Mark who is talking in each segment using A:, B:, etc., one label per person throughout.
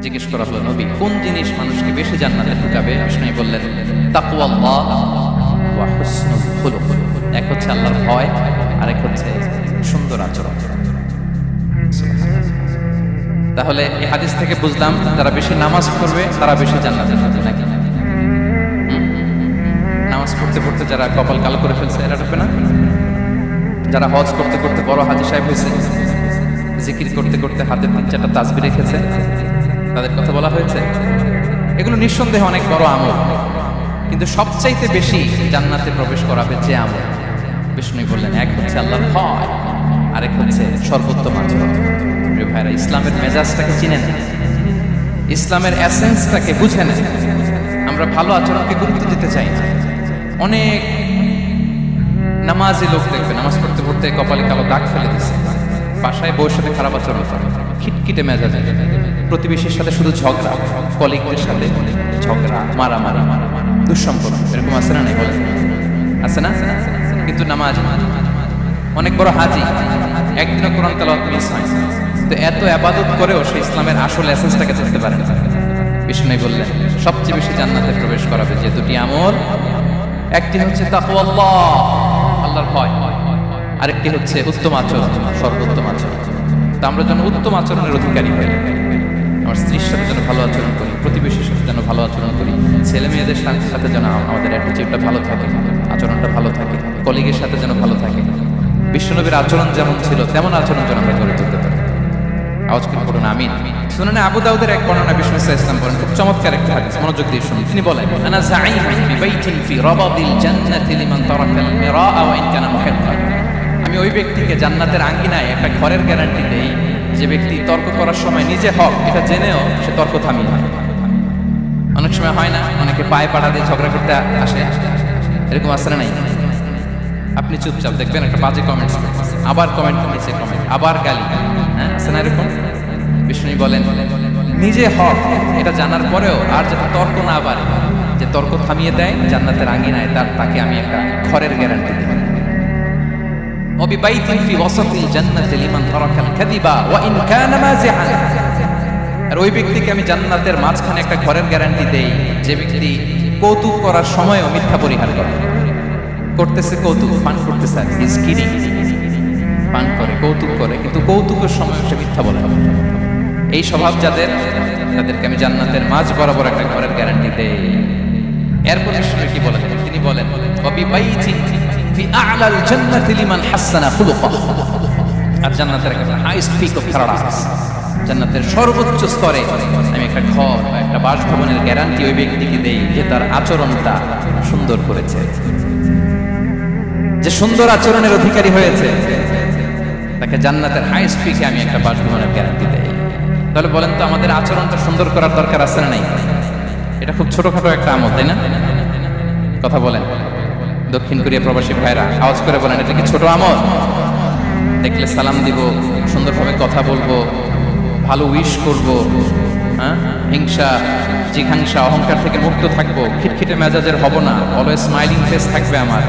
A: জিজ্ঞেস করা হলো, নবী কোন জিনিস মানুষকে বেশি জান্নাতে ঢুকাবে? বিষ্ণু বললেন, তাকওয়াল্লাহ ওয়া হুসনুল খুলুক। এক হচ্ছে আল্লাহর ভয়, আরেক হচ্ছে সুন্দর আচরণ। তাহলে এই হাদিস থেকে বুঝলাম যারা বেশি নামাজ পড়বে তারা বেশি জান্নাতে ঢুকবে নাকি? নামাজ পড়তে পড়তে যারা কপাল কালো করে ফেলছে এরা ঢুকবে না? যারা হজ করতে করতে বড় হাজী সাহেব হয়েছে, জিকির করতে করতে হাতে 3-4টা তাসবিহ রেখেছে, তাদের কথা বলা হয়েছে। এগুলো নিঃসন্দেহে অনেক বড় আমল, কিন্তু সবচাইতে বেশি জান্নাতে প্রবেশ করাবে যে আমল, বিষ্ণু বললেন এক হচ্ছে আল্লাহর ভয়, আরেক হচ্ছে সর্বোত্তম আচরণ। প্রিয় ভাইরা, ইসলামের মেজাজটাকে চিনে নেন, ইসলামের এসেন্সটাকে বুঝে নেন। আমরা ভালো আচরণকে গুরুত্ব দিতে চাই না। অনেক নামাজি লোক দেখবে নামাজ পড়তে পড়তে কপালে কালো দাগ ফেলে দিচ্ছে, বাসায় বউয়ের সাথে খারাপ আচরণ করে, খিটখিটে মেজাজে, প্রতিবেশীর সাথে শুধু ঝগড়া, কলিগদের সাথে ঝগড়া, মারামারি, দুঃসম্পর্ক, এরকম আছে না? নাই বলে আছে না? কিন্তু নামাজ, অনেক বড় হাজি, একদিনও কোরআন তেলাওয়াত মিস হয়, তো এত ইবাদত করেও সে ইসলামের আসল এসেন্সটাকে জানতে পারে না। বিষ্ণু বললেন সবচেয়ে বেশি জান্নাতে প্রবেশ করাবে যে দুটি আমল, একটি হচ্ছে তাকওয়াল্লাহ, আল্লাহর ভয়, আরেকটি হচ্ছে উত্তম আচরণ, সর্বোত্তম আচরণ। তো আমরা যেন উত্তম আচরণের অধিকারী হই, আমার স্ত্রীর সাথে যেন ভালো আচরণ করি, প্রতিবেশীর সাথে যেন ভালো আচরণ করি, ছেলে মেয়েদের সাথে যেন আমাদের অ্যাটিটিউডটা ভালো থাকে, আচরণটা ভালো থাকে, কলিগের সাথে যেন ভালো থাকে। বিশ্বনবীর আচরণ যেমন ছিল তেমন আচরণ যেন আমরা গড়ে তুলতে পারি। আওয়াজ করে পড়ুন আমিন। সুনানে আবু দাউদের এক বর্ণনা বিষ্ণু ইসলাম বলেন, খুব চমৎকার একটা হাদিস, মনোযোগ দিয়ে শুনুন। তিনি বলেন, আনা যাঈমুন বিবাইতিন ফি রাবাদিল জান্নাতি লিমান তারাকাল মিরাআ ওয়া ইন কানা মুহিক্কান। আমি ওই ব্যক্তিকে জান্নাতের আঙ্গিনায় একটা ঘরের গ্যারান্টি দেই যে ব্যক্তি তর্ক করার সময় নিজে হক এটা জেনেও সে তর্ক থামিয়ে না। অনেক সময় হয় না, অনেকে পায়ে পাড়া দিয়ে ঝগড়া করতে আসে, এরকম আসে না? নাই? আপনি চুপচাপ দেখবেন একটা বাজে কমেন্ট, আবার কমেন্ট, নিচে কমেন্ট, আবার গালি, হ্যাঁ আছে না এরকম? বিষ্ণু বলেন নিজে হক এটা জানার পরেও আর যাতে তর্ক না বাড়ে, যে তর্ক থামিয়ে দেয় জান্নাতের আঙ্গিনায়, তাকে আমি একটা ঘরের গ্যারান্টি দিই। ওয়াবিবাইতিন ফি ওয়াসাতিল জান্নাতি লিমান তারাকাল কাযিবা ওয়া ইন কানা মাযিআন। আর ওই ব্যক্তিকে আমি জান্নাতের মাঝখানে একটা ঘরের গ্যারান্টি দেই যে ব্যক্তি কৌতুক করার সময়ও মিথ্যা পরিহার করে। করতেছে কৌতুক, পান করতেছে, আর ইজ কিডিং, পান করে, কৌতুক করে, কিন্তু কৌতুকের সময় সে মিথ্যা বলে। এই স্বভাব যাদের, তাদেরকে আমি জান্নাতের মাঝ বরাবর একটা ঘরের গ্যারান্টি দেই। এরপর বিষ্ণু কি বলেন? তিনি বলেন, ওয়াবিবাইতিন ফি আ'লাল জান্নাতি লিমান হাসানা খুলুকাহু। আর জান্নাতের একটা হাইস্ট পিক অফ প্যারাডাইস, জান্নাতের সর্বোচ্চ স্তরে আমি একটা ঘর বা একটা বাসভবনের গ্যারান্টি ওই ব্যক্তিকে দেই যে তার আচরণটা সুন্দর করেছে, যে সুন্দর আচরণের অধিকারী হয়েছে, তাকে জান্নাতের হাইস্ট পিকে আমি একটা বাসভবনের গ্যারান্টি দেই। তাহলে বলেন তো আমাদের আচরণটা সুন্দর করার দরকার আছে না নাই? এটা খুব ছোটখাটো একটা আমল, তাই না? কথা বলেন দক্ষিণ কোরিয়া প্রবাসী ভাইরা, আওয়াজ করে বলেন এটা কি ছোট আমল? দেখলে সালাম দিব, সুন্দরভাবে কথা বলবো, ভালো উইশ করব, হ্যাঁ, হিংসা, জিঘাংসা, অহংকার থেকে মুক্ত থাকবো, খিটখিটে মেজাজের হব না, অলওয়েজ স্মাইলিং ফেস থাকবে আমার,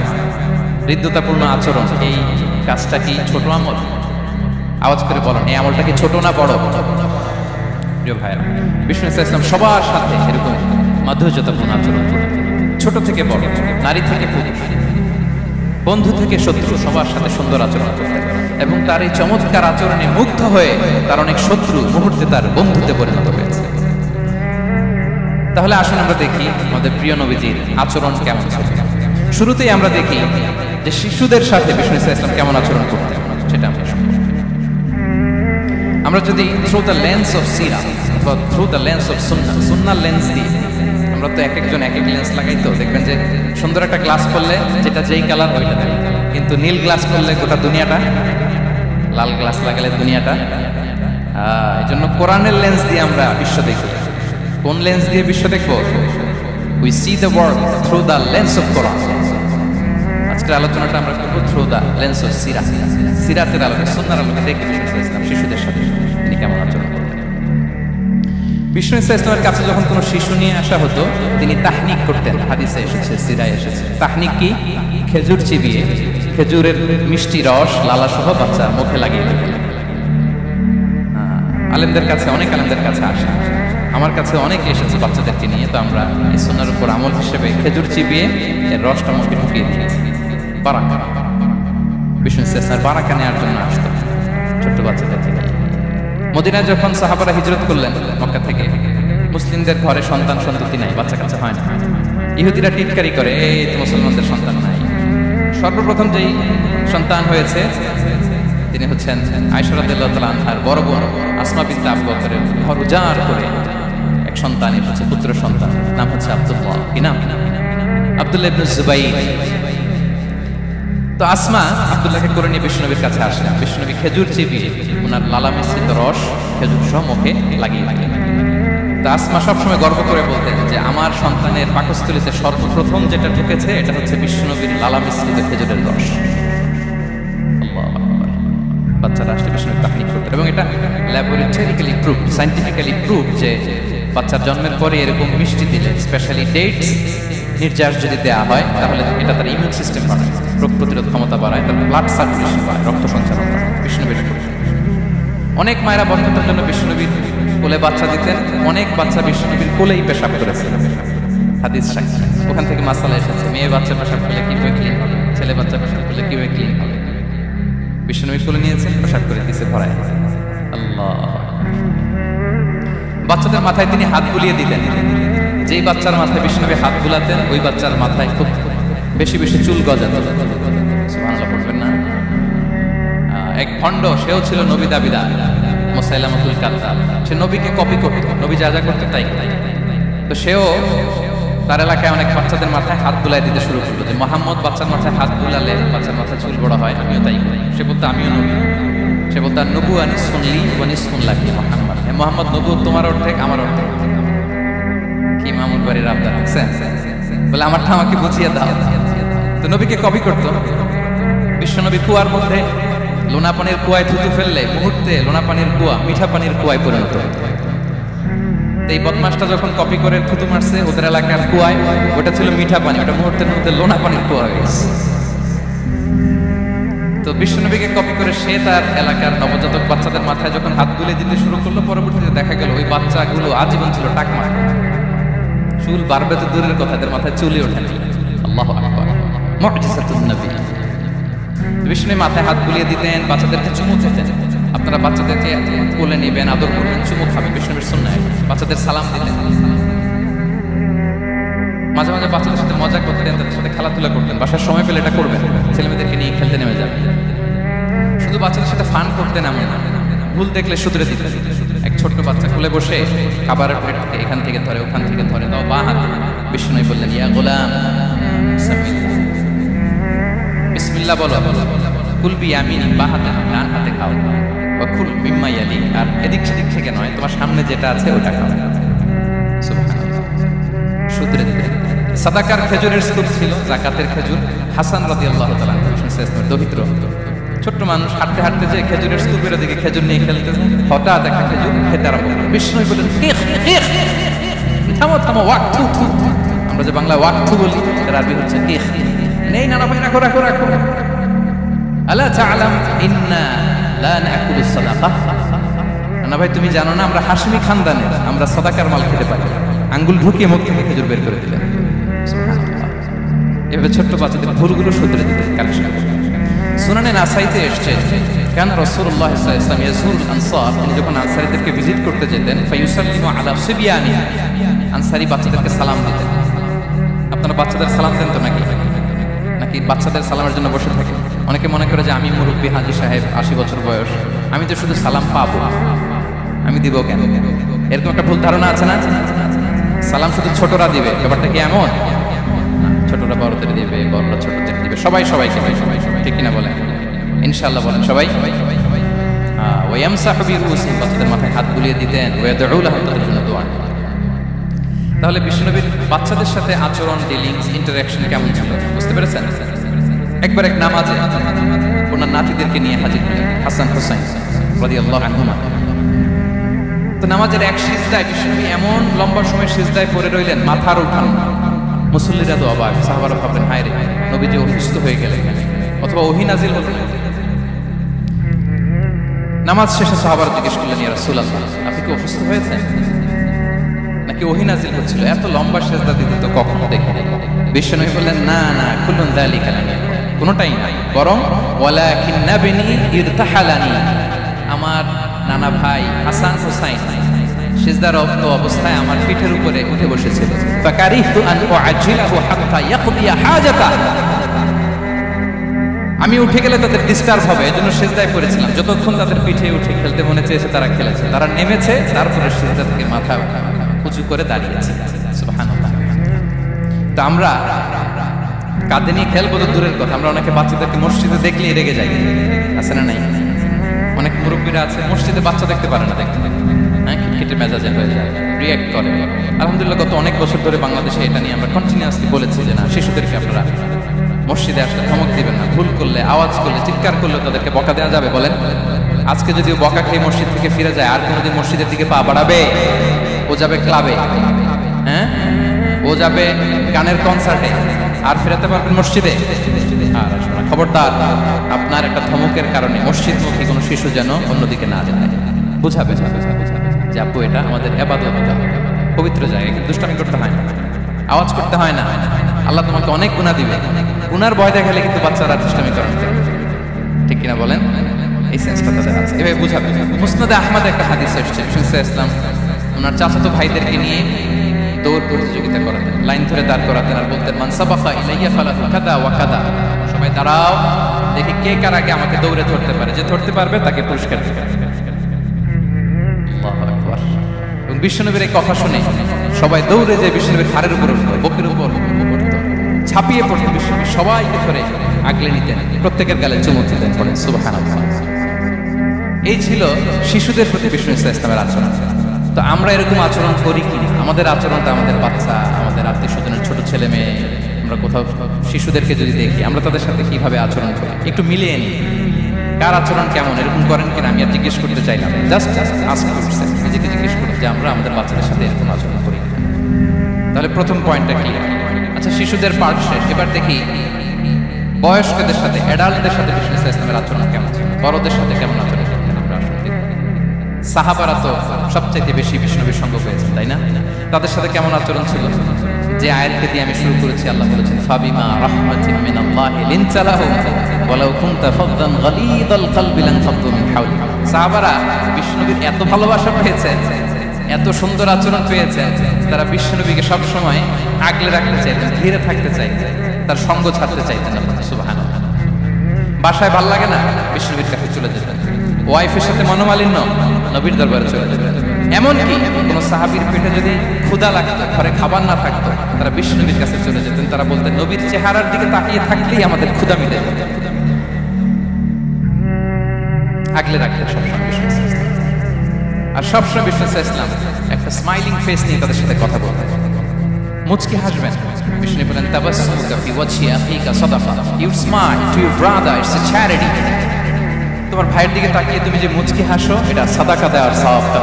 A: হৃদ্যতাপূর্ণ আচরণ। এই কাজটা কি ছোট আমল? আওয়াজ করে বলেন এই আমলটা কি ছোট না বড়? প্রিয় ভাইরা, বিষ্ণু ইসলাম সবার সাথে এরকম মাধুর্যতাপূর্ণ আচরণ করতেন, ছোট থেকে বড়, নারী থেকে পুরুষ, বন্ধু থেকে শত্রু, সবার সাথে সুন্দর আচরণ করতেন। এবং তার এই চমৎকার আচরণে মুগ্ধ হয়ে তার অনেক শত্রু মুহূর্তে তার বন্ধুতে পরিণত হয়েছে। তাহলে আসুন আমরা দেখি আমাদের প্রিয় নবীজির আচরণ কেমন ছিল। শুরুতেই আমরা দেখি যে শিশুদের সাথে বিষ্ণু ইসলাম কেমন আচরণ করতেন, সেটা আমরা শুনব। আমরা যদি থ্রু দ্য লেন্স অফ সিরা বা through the lens of Sunnah, সুন্নাহর lens দিয়ে, আমরা তো এক একজন এক এক লেন্স লাগাই, তো দেখবেন যে সুন্দর একটা গ্লাস পরলে যেটা যেই কালার ওইটা থাকে, কিন্তু নীল গ্লাস পরলে গোটা দুনিয়াটা, লাল গ্লাস লাগালে দুনিয়াটা। এই জন্য কোরআনের লেন্স দিয়ে আমরা বিশ্ব দেখি। কোন লেন্স দিয়ে বিশ্ব দেখব? We see the world through the lens of Quran. আজকের আলোচনাটা আমরা করব থ্রু দ্য লেন্স অফ সিরা, সিরাতের আলোকে, সুন্নাহর আলোকে দেখে ইসলাম শিশুদের সাথে তিনি কেমন আচরণ করতেন। বিষ্ণু ইসলামের কাছে যখন কোনো শিশু নিয়ে আসা হতো তিনি তাহনিক করতেন। হাদিসে এসেছে, সিরায় এসেছে। তাহনিক কি? খেজুর চিবিয়ে খেজুরের মিষ্টি রস লালা সহ বাচ্চার মুখে লাগিয়ে দিতেন। আলেমদের কাছে, অনেক আলেমদের কাছে আসে, আমার কাছে অনেকে এসেছে বাচ্চাদেরকে নিয়ে, তো আমরা এই সুন্নাহর উপর আমল হিসেবে খেজুর চিবিয়ে এর রসটা মুখে ঢুকিয়ে দিয়েছি। বারাকা, বিষ্ণু ইসলাম বারাকা নেওয়ার জন্য আসতো ছোট্ট বাচ্চাদেরকে নিয়ে। মদিনায় যখন সাহাবারা হিজরত করলেন মক্কা থেকে, মুসলিমদের ঘরে সন্তান সন্ততি নাই, বাচ্চা কাচ্চা হয় না। ইহুদিরা টিটকারি করে, এই তো মুসলমানদের সন্তান নাই। সর্বপ্রথম যেই সন্তান হয়েছে তিনি হচ্ছেন আয়েশা রাদিয়াল্লাহু তাআলা আনহার বড় বোন আসমা বিনতে আবু বকরের ঘর উজাড় করে এক সন্তান এসেছে, পুত্র সন্তান, নাম হচ্ছে আব্দুল্লাহ। কি নাম? আব্দুল্লাহ ইবনে জুবাইর। তো আসমা আব্দুল্লাহকে করে নিয়ে বিষ্ণুনবীর কাছে আসলেন। বিষ্ণুনবী খেজুর চিবিয়ে ওনার লালা মিশ্রিত রস খেজুর সহ মুখে লাগিয়ে লাগিয়ে। তো আসমা সবসময় গর্ব করে বলতেন যে আমার সন্তানের পাকস্থলীতে সর্বপ্রথম যেটা ঢুকেছে এটা হচ্ছে বিষ্ণুনবীর লালা মিশ্রিত খেজুরের রস। আল্লাহু আকবার। বাচ্চারা আসলে বিষ্ণুনবীর কাহিনী করতেন, এবং এটা ল্যাবরেটরিক্যালি প্রুভ, সায়েন্টিফিক্যালি প্রুভ যে বাচ্চার জন্মের পরে এরকম মিষ্টি দিলে, স্পেশালি ডেটস নির্যাস যদি দেওয়া হয়, তাহলে এটা তার ইমিউন সিস্টেম বাড়ায়, রোগ প্রতিরোধ ক্ষমতা বাড়ায়, তার ব্লাড সার্কুলেশন বাড়ায়, রক্ত সঞ্চালন বাড়ায়। বিষ্ণুনবীর অনেক মায়েরা বন্ধাত্বের জন্য বিষ্ণুনবীর কোলে বাচ্চা দিতেন, অনেক বাচ্চা বিষ্ণুনবীর কোলেই পেশাব করেছে। হাদিস সাক্ষী, ওখান থেকে মাসালা এসেছে, মেয়ে বাচ্চা পেশাব করলে কিভাবে ক্লিন হবে, ছেলে বাচ্চা পেশাব করলে কিভাবে ক্লিন হবে। বিষ্ণুনবীর কোলে নিয়েছে, পেশাব করে দিয়েছে ভরায়। আল্লাহ। বাচ্চাদের মাথায় তিনি হাত বুলিয়ে দিতেন। যেই বাচ্চার মাথায় বিষ্ণুনবী হাত বুলাতেন, ওই বাচ্চার মাথায় খুব বেশি বেশি চুল গজাত। সুবহানাল্লাহ পড়বেন না? এক ভণ্ড, সেও ছিল নবী দাবিদার, মুসাইলামাতুল কাযযাব। সে নবীকে কপি করত, নবী যা যা করতেন তাই। তো সেও তার এলাকায় অনেক বাচ্চাদের মাথায় হাত বুলাই দিতে শুরু করলো, যে মুহাম্মদ বাচ্চার মাথায় হাত বুলালে বাচ্চার মাথায় চুল বড় হয়, আমিও তাই করি। সে বলতো আমিও নবী। সে বলতো নবুওয়া নিসফুন লি ওয়া নিসফুন লাকি মুহাম্মদ। হে মুহাম্মদ, নবুওত তোমার অর্ধেক, আমার অর্ধেক। কি মামুর বাড়ির আবদার দেখছেন? বলে আমারটা আমাকে বুঝিয়ে দাও। তো নবীকে কপি করতো। বিশ্বনবী কুয়ার মধ্যে লোনা পানির কুয়ায় থুতু ফেললে মুহূর্তে লোনা পানির কুয়া মিঠা পানির কুয়ায় পরিণত হতো। এই বদমাসটা যখন কপি করে থুতু মারছে ওদের এলাকার কুয়ায়, ওটা ছিল মিঠা পানি, ওটা মুহূর্তের মধ্যে লোনা পানির কুয়া হয়ে গেছে। তো বিশ্বনবীকে কপি করে সে তার এলাকার নবজাতক বাচ্চাদের মাথায় যখন হাত বুলে দিতে শুরু করলো, পরবর্তীতে দেখা গেল ওই বাচ্চাগুলো আজীবন ছিল টাকমা। চুল বাড়বে তো দূরের কথা, এদের মাথায় চুলই ওঠে না। আল্লাহু আকবার। মুআজিজাতুন নবী। বিষ্ণুনবী মাথায় হাত বুলিয়ে দিতেন, বাচ্চাদেরকে চুমু খেতেন। আপনারা বাচ্চাদেরকে কোলে নেবেন, আদর করবেন, চুমু খাবেন, বিষ্ণুনবীর সুন্নাহ। বাচ্চাদের সালাম দিতেন। মাঝে মাঝে বাচ্চাদের সাথে মজা করতেন, তাদের সাথে খেলাধুলা করতেন। বাসার সময় পেলে এটা করবেন, ছেলেমেয়েদেরকে নিয়ে খেলতে নেমে যাবেন। শুধু বাচ্চাদের সাথে ফান করতেন এমন না, ভুল দেখলে শুধরে দিতেন। এক ছোট্ট বাচ্চা কোলে বসে খাবারের প্লেট থেকে এখান থেকে ধরে ওখান থেকে ধরে, তাও বা হাতে। বিষ্ণুনবী বললেন, ইয়া গোলাম বিসমিল্লাহ বলো, কুল বিয়ামিনি, বা হাতে, ডান হাতে খাও, বা কুল মিম্মা ইয়ালি, আর এদিক সেদিক থেকে নয়, তোমার সামনে যেটা আছে ওটা খাও। সুবহানাল্লাহ। শুধরে দিতেন। সাদাকার খেজুরের স্তূপ ছিল, যাকাতের খেজুর। হাসান রাদিয়াল্লাহু তাআলা দরিদ্র ছোট্ট মানুষ, হাঁটতে হাঁটতে যে খেজুরের স্তূপের দিকে খেজুর নিয়ে খেলতে, হঠাৎ একটা খেজুর খেতে আরম্ভ করল। বিষ্ণুনবী বললেন, থামো থামো, ওয়াক্তু। আমরা যে বাংলা ওয়াক্তু বলি, এর আরবি হচ্ছে কিখ। নেই না ভাই, রাখো রাখো রাখো। আলা তাআলাম ইন্না লা নাকুলুস সাদাকা। না ভাই, তুমি জানো না আমরা হাশমি খানদানের, আমরা সাদাকার মাল খেতে পারি। আঙ্গুল ঢুকিয়ে মুখ থেকে খেজুর বের করে দিলেন। এভাবে ছোট্ট বাচ্চাদের ভুলগুলো শুধরে দিতেন, কারেকশন করতেন। সুনানে নাসাইতে এসেছে, কান রাসূলুল্লাহ সাল্লাল্লাহু আলাইহি ওয়াসাল্লাম ইয়াজুরুল আনসার, তিনি যখন আনসারীদেরকে ভিজিট করতে যেতেন, ফায়ুসাল্লিমু আলা সিবয়ানি, আনসারী বাচ্চাদেরকে সালাম দিতেন। আপনারা বাচ্চাদের সালাম দেন তো নাকি? নাকি বাচ্চাদের সালামের জন্য বসে থাকেন? অনেকে মনে করে যে আমি মুরব্বী হাজী সাহেব, 80 বছর বয়স, আমি তো শুধু সালাম পাবো, আমি দিব কেন? এরকম একটা ভুল ধারণা আছে না? সালাম শুধু ছোটরা দিবে, ব্যাপারটা কি এমন? ছোটরা বড়দের দিবে, বড়রা ছোটদের দিবে, সবাই সবাইকে, ঠিক কিনা বলেন? ইনশাআল্লাহ বলেন সবাই। ওয়ায়ামসাহু বিরুসিহিম, বাচ্চাদের মাথায় হাত বুলিয়ে দিতেন। ওয়াদউ লাহুম, তাদের জন্য দোয়া। তাহলে বিষ্ণুনবীর বাচ্চাদের সাথে আচরণ, ডিলিংস, ইন্টারঅ্যাকশন কেমন ছিল বুঝতে পেরেছেন? একবার এক নামাজে ওনার নাতিদেরকে নিয়ে হাজির হলেন, হাসান হুসাইন রাদিয়াল্লাহু আনহুমা। তো নামাজের এক সিজদায় বিষ্ণুনবী এমন লম্বা সময় সিজদায় পড়ে রইলেন, মাথার উঠান। মুসল্লিরা তো অবাক, সাহাবারা ভাবলেন, হায় রে, নবীজি অসুস্থ হয়ে গেলেন, অথবা ওহী নাজিল হলো। নামাজ শেষে সাহাবারা জিজ্ঞেস করলেন, ইয়া রাসূলুল্লাহ, আপনি কি অসুস্থ হয়েছেন? নাকি ওহী নাজিল হচ্ছিল, এত লম্বা সেজদা দিতে তো কখনো দেখিনি। বিশ্বনবী বললেন, না না, কুল্লুন যালিকা লা, কোনোটাই নাই, বরং ওয়ালাকিন নাবিনি ইরতাহালানি, আমার নানা ভাই হাসান হুসাইন সিজদারত অবস্থায় আমার পিঠের উপরে উঠে বসেছিল। ফাকারিহতু আন উআজ্জিলাহু হাত্তা ইয়াকদিয়া হাজাতা, আমি উঠে গেলে তাদের ডিস্টার্ব হবে, এজন্য সিজদায় পড়েছিলাম। যতক্ষণ তাদের পিঠে উঠে খেলতে মনে চেয়েছে তারা খেলেছে, তারা নেমেছে, তারপরে সিজদা থেকে মাথা উঁচু করে দাঁড়িয়েছে। সুবহানাল্লাহ। তো আমরা কাঁধে নিয়ে খেলবো তো দূরের কথা, আমরা অনেকে বাচ্চাদেরকে মসজিদে দেখলেই রেগে যাই, আছে না নাই? অনেক মুরব্বীরা আছে মসজিদে বাচ্চা দেখতে পারে না, দেখতে হ্যাঁ খিটখিটে মেজাজে হয়ে যায়, রিঅ্যাক্ট করে। আলহামদুলিল্লাহ গত অনেক বছর ধরে বাংলাদেশে এটা নিয়ে আমরা কন্টিনিউয়াসলি বলেছি যে না, শিশুদেরকে আপনারা মসজিদে আসলে ধমক দিবেন না, ভুল করলে, আওয়াজ করলে, চিৎকার করলে তাদেরকে বকা দেওয়া যাবে? বলেন। আজকে যদি ও বকা খেয়ে মসজিদ থেকে ফিরে যায়, আর কোনোদিন মসজিদের দিকে পা বাড়াবে? ও যাবে ক্লাবে, হ্যাঁ, ও যাবে গানের কনসার্টে, আর ফেরাতে পারবেন মসজিদে? আর খবরদার, আপনার একটা ধমকের কারণে মসজিদমুখী কোনো শিশু যেন অন্যদিকে না যায়। বুঝাবে যে আব্বু এটা আমাদের ইবাদত, পবিত্র জায়গা, কিন্তু দুষ্টামি করতে হয় না, আওয়াজ করতে হয় না, আল্লাহ তোমাকে অনেক গুনাহ দিবে। গুনার ভয় দেখালে কিন্তু বাচ্চারা দুষ্টামি করে না, ঠিক কিনা বলেন? এই সেন্সটা তাদের আছে, এভাবে বুঝাবে। মুসনাদে আহমদে একটা হাদিস এসেছে, রাসূল ইসলাম ওনার চাচাতো ভাইদেরকে নিয়ে দৌড় প্রতিযোগিতা করাতেন, লাইন ধরে দাঁড় করাতেন আর বলতেন, মান সাবাকা ইলাইয়া ফালাহু কাদা ওয়া কাদা, সবাই দাঁড়াও, দেখি কে কার আগে আমাকে দৌড়ে ধরতে পারে, যে ধরতে পারবে তাকে পুরস্কার দেবে। আল্লাহু আকবার। এবং বিশ্বনবীর এই কথা শুনে সবাই দৌড়ে যে বিশ্বনবীর ঘাড়ের উপর উঠতো, বুকের উপর উঠতো, ছাপিয়ে পড়তো, বিশ্বনবী সবাইকে ধরে আগলে নিতেন, প্রত্যেকের গালে চুমু দিতেন, পড়েন সুবহানাল্লাহ। এই ছিল শিশুদের প্রতি বিষ্ণু ইসলামের আচরণ। তো আমরা এরকম আচরণ করি কি? আমাদের আচরণটা আমাদের বাচ্চা, আমাদের আত্মীয় স্বজনের ছোট ছেলে মেয়ে, আমরা কোথাও শিশুদেরকে যদি দেখি, আমরা তাদের সাথে কিভাবে আচরণ করি একটু মিলিয়ে নিই। কার আচরণ কেমন, এরকম করেন কিনা আমি আর জিজ্ঞেস করতে চাইলাম, জাস্ট আস্ক ইয়োরসেলফ, নিজেকে জিজ্ঞেস করুন যে আমরা আমাদের বাচ্চাদের সাথে এরকম আচরণ করি। তাহলে প্রথম পয়েন্টটা ক্লিয়ার। আচ্ছা, শিশুদের পার্ট শেষ, এবার দেখি বয়স্কদের সাথে, অ্যাডাল্টদের সাথে বিষ্ণু ইসলামের আচরণ কেমন ছিল, বড়দের সাথে কেমন আচরণ করতেন আমরা আসলে দেখি। সাহাবারা তো সবচাইতে বেশি বিষ্ণুবীর সঙ্গ পেয়েছেন, তাই না? তাদের সাথে কেমন আচরণ ছিল? যে আয়াতকে দিয়ে আমি শুরু করেছি, আল্লাহ বলেছেন, ফাবিমা রাহমাতিন মিনাল্লাহি লিনতা লাহুম ওয়ালাউ কুনতা ফাদদান গালিযাল কলবি লানফাদ্দু মিন হাওলিক। সাহাবারা বিষ্ণুবীর এত ভালোবাসা পেয়েছেন, এত সুন্দর আচরণ পেয়েছেন, তারা বিষ্ণুবীকে সব সময় আগলে রাখতে চাইতেন, ঘিরে থাকতে চাইতেন, তার সঙ্গ ছাড়তে চাইতেন না। সুবহানাল্লাহ। বাসায় ভাল লাগে না, বিষ্ণুবীর কাছে চলে যেতেন। ওয়াইফের সাথে মনোমালিন্য, নবীর দরবারে চলে যেতেন। এমনকি কোন সাহাবীর পেটে যদি ক্ষুধা লাগতো, ঘরে খাবার না থাকতো, তারা বিষ্ণুবীর কাছে চলে যেতেন। তারা বলতেন, নবীর চেহারার দিকে তাকিয়ে থাকলেই আমাদের ক্ষুধা মিটে যেত। আগলে রাখতেন সবসময় বিষ্ণু ইসলাম। আর সবসময় বিষ্ণু ইসলাম একটা স্মাইলিং ফেস নিয়ে তাদের সাথে কথা বলতেন, মুচকি হাসবেন। বিষ্ণু বলেন, তাবাসসুমুকা ফি ওয়াজহি আখিকা সাদাকা, you smile to your brother, it's a charity. তোমার ভাইয়ের দিকে তাকিয়ে তুমি যে মুচকি হাসো, এটা সাদাকা দেওয়ার সওয়াবটা।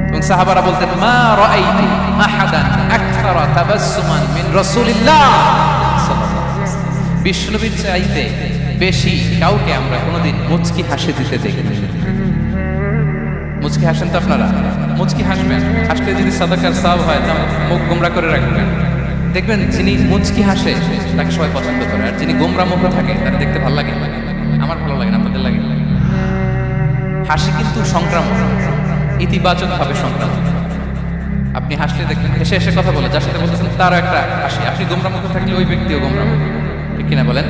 A: এবং সাহাবারা বলতেন, মা রাআইতু আহাদান আকসারা তাবাসসুমান মিন রাসূলিল্লাহ সাল্লাল্লাহু আলাইহি ওয়াসাল্লাম। বিষ্ণুবীর চাইতে বেশি কাউকে আমরা কোনোদিন মুচকি হাসি দিতে দেখিনি। মুচকি হাসেন তো আপনারা? মুচকি হাসবেন, হাসলে যদি সাদাকার সওয়াব হয়, তাহলে মুখ গোমরা করে রাখবেন। দেখবেন যিনি মুচকি হাসে তাকে সবাই পছন্দ করে, আর যিনি গোমরা মুখ থাকে তাকে দেখতে ভালো লাগে। আমার ভালো লাগে না, আপনাদের লাগে? হাসি কিন্তু সংক্রামক, ইতিবাচক ভাবে সংক্রামক। আপনি হাসলে দেখবেন হেসে হেসে কথা বলে, যার সাথে বলতেছেন তারও একটা হাসি। আপনি গোমরা মুখ থাকলে ওই ব্যক্তিও গোমরা মুখ, ঠিক কিনা বলেন?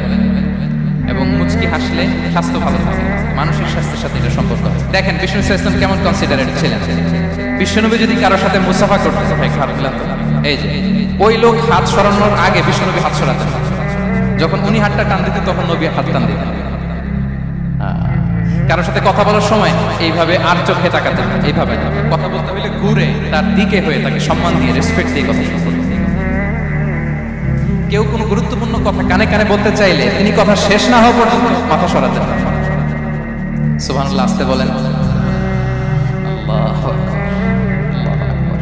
A: এবং মুচকি হাসলে স্বাস্থ্য ভালো থাকে, মানসিক স্বাস্থ্যের সাথে এটা সম্পর্ক আছে। দেখেন বিষ্ণু ইসলাম কেমন কনসিডারেট ছিলেন। বিশ্বনবী যদি কারোর সাথে মুসাফা করতেন, ভাই খারাপ দিলাম তো, এই যে ওই লোক হাত সরানোর আগে বিশ্বনবী হাত সরাতেন। যখন উনি হাতটা টান দিতেন, তখন নবী হাত টান দিতেন। কারোর সাথে কথা বলার সময় এইভাবে আর চোখে তাকাতেন, এইভাবে কথা বলতে হইলে ঘুরে তার দিকে হয়ে তাকে সম্মান দিয়ে, রেসপেক্ট দিয়ে কথা শুনতেন। কেউ কোনো গুরুত্বপূর্ণ কথা কানে কানে বলতে চাইলে তিনি কথা শেষ না হওয়া পর্যন্ত মাথা সরাতেন। সুবহানাল্লাহ, আসতে বলেন। আল্লাহু আকবার, আল্লাহু আকবার।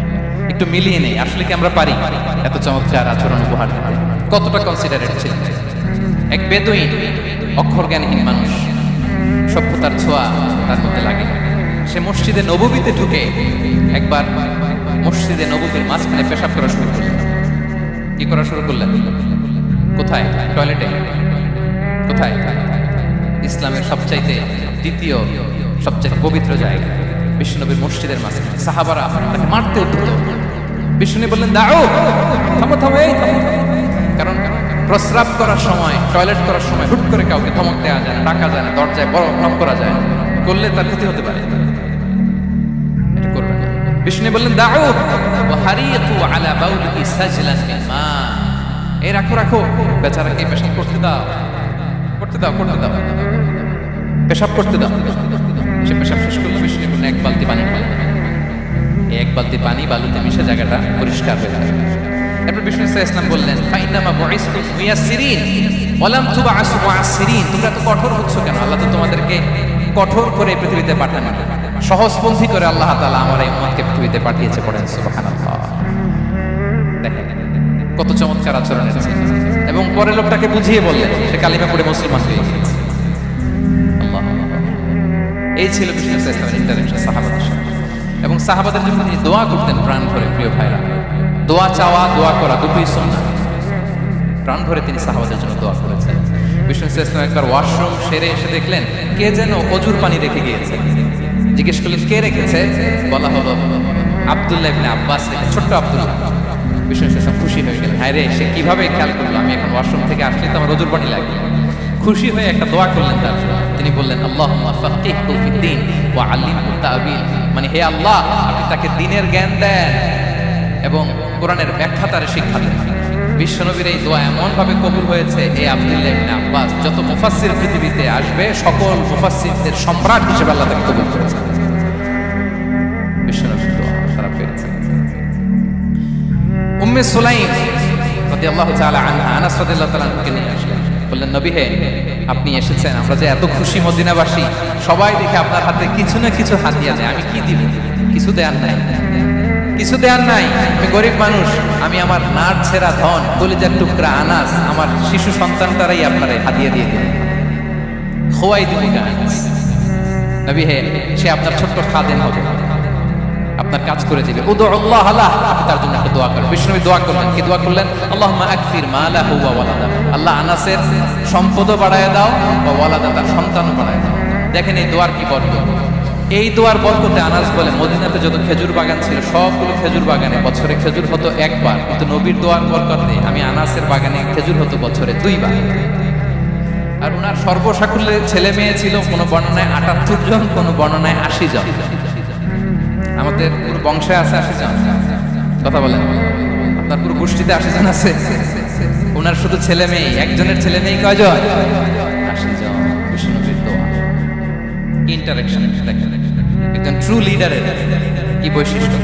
A: একটু মিলিয়ে নেই, আসলে কি আমরা পারি এত চমৎকার আচরণ উপহার দিতে? কতটা কনসিডারেট ছিলেন। এক বেদুইন, অক্ষর জ্ঞানহীন মানুষ, সভ্যতার ছোঁয়া তার মধ্যে লাগে। সে মসজিদে নববীতে ঢুকে একবার মসজিদে নববীর মাঝখানে পেশাব করা শুরু করলেন। কি করা শুরু করলেন? কোথায়? টয়লেটে। কোথায়? ইসলামের সবচাইতে দ্বিতীয় সবচাইতে পবিত্র জায়গা বিশ্বনবীর মসজিদের মাঝখানে। সাহাবারা তাকে মারতে উঠল। বিষ্ণু বললেন, দাও, থামো থামো, এই থামো। কারণ প্রস্রাব করার সময়, টয়লেট করার সময় হুট করে কাউকে ধমক দেওয়া যায় না, ডাকা যায় না, দরজায় বড় নক করা যায় না, করলে তার ক্ষতি হতে পারে। এটা করবেন না। বিষ্ণু বললেন, দাও ওয়া হারিকু আলা বাউলিহি সাজলান মিন মা। এই রাখো রাখো, বেচারাকে পেশাব করতে দাও, করতে দাও, করতে দাও, পেশাব করতে দাও। সে পেশাব শেষ করলো। বিষ্ণু বললেন, এক বালতি পানি ঢালো। এই এক বালতি পানি বালুতে মিশে জায়গাটা পরিষ্কার হয়ে যাবে। এরপর বিষ্ণু ইসলাম বললেন, ফাইন্নামা বুইসতুম মুয়াসসিরিন ওয়া লাম তুবআসু মুআসসিরিন। তোমরা তো কঠোর হচ্ছ কেন? আল্লাহ তো তোমাদেরকে কঠোর করে পৃথিবীতে পাঠান, সহজপন্থী করে আল্লাহ তাআলা আমার এই উম্মতকে পৃথিবীতে পাঠিয়েছে। পড়েন সুবহানাল্লাহ। দেখেন কত চমৎকার আচরণের ছিল। এবং পরে লোকটাকে বুঝিয়ে বললেন, সে কালিমা পড়ে মুসলমান হয়ে গিয়েছে। আল্লাহ, এই ছিল বিষ্ণু ইসলামের ইন্টারেকশন সাহাবাদের সাথে। এবং সাহাবাদের জন্য তিনি দোয়া করতেন প্রাণ ভরে। প্রিয় ভাইরা, দোয়া চাওয়া, দোয়া করা দুটোই সুন্নাহ। প্রাণ ভরে তিনি সাহাবাদের জন্য দোয়া করেছেন। বিষ্ণু ইসলাম একবার ওয়াশরুম সেরে এসে দেখলেন কে যেন অজুর পানি রেখে গিয়েছে। জিজ্ঞেস করলেন, কে রেখেছে? বলা হলো, আব্দুল্লাহ ইবনে আব্বাস রেখে, ছোট্ট আব্দুল্লাহ। বিষ্ণু ইসলাম খুশি হয়ে গেলেন, হায় রে, সে কিভাবে খেয়াল করলো আমি এখন ওয়াশরুম থেকে আসলে তো আমার অজুর পানি লাগে। খুশি হয়ে একটা দোয়া করলেন তার জন্য। তিনি বললেন, আল্লাহুম্মা ফাক্কিহহু ফিদ্দীন ওয়া আল্লিমহু তা'বীল। মানে হে আল্লাহ, আপনি তাকে দ্বীনের জ্ঞান দেন এবং কোরআনের ব্যাখ্যা তার শিক্ষা দেন। বিশ্বনবীর এই দোয়া এমন ভাবে কবুল হয়েছে, এই আব্দুল্লাহ ইবনে আব্বাস যত মুফাসসির পৃথিবীতে আসবে সকল মুফাসসিরদের সম্রাট হিসেবে আল্লাহ তাকে কবুল করেছেন। বিশ্বনবীর দোয়া তারা পেয়েছেন। উম্মে সুলাইম রাদিয়াল্লাহু তাআলা আনহা, আনাস রাদিয়াল্লাহু তাআলা আনহুকে নিয়ে আসলেন। বললেন, নবী হে, আপনি এসেছেন, আমরা যে এত খুশি মদিনাবাসী, সবাই দেখে আপনার হাতে কিছু না কিছু হাদিয়া দেয়। আমি কি দিব? কিছু দেয়ার নাই, কিছু দেয়ার নাই। আমি গরিব মানুষ, আমি আমার নার ছেঁড়া ধন, কলিজার টুকরা আনাস, আমার শিশু সন্তানটারাই আপনার হাদিয়া দিয়ে দিন। খোয়াই দিব আনাস। নবী হে, সে আপনার ছোট্ট খাদেম হবে, আপনার কাজ করে দিবে। উদুল্লাহ আলাহ, আপনি তার জন্য একটা দোয়া করেন। বিষ্ণু দোয়া করলেন। কি দোয়া করলেন? আল্লাহুম্মা আকসির মালাহু ওয়া ওয়ালাদা। আল্লাহ আনাসের সম্পদও বাড়ায় দাও, ওয়া ওয়ালাদা, তার সন্তানও বাড়ায় দাও। দেখেন এই দোয়ার কি বরকত। এই দোয়ার বরকতে আনাস বলে, মদিনাতে যত খেজুর বাগান ছিল সবগুলো খেজুর বাগানে বছরে খেজুর হতো একবার, কিন্তু নবীর দোয়ার বরকতে আমি আনাসের বাগানে খেজুর হতো বছরে 2 বার। আর ওনার সর্বসাকুল্যে ছেলে মেয়ে ছিল, কোনো বর্ণনায় 78 জন, কোনো বর্ণনায় 80 জন। আমাদের পুরো বংশে আছে 80 জন। কথা বলেন, আপনার পুরো গোষ্ঠীতে 80 জন আছে। ওনার শুধু ছেলে মেয়ে, একজনের ছেলে মেয়ে কয়জন? 80 জন। বিষ্ণুনবীর দোয়া, ইন্টারেকশন। একজন ট্রু লিডারের কি বৈশিষ্ট্য?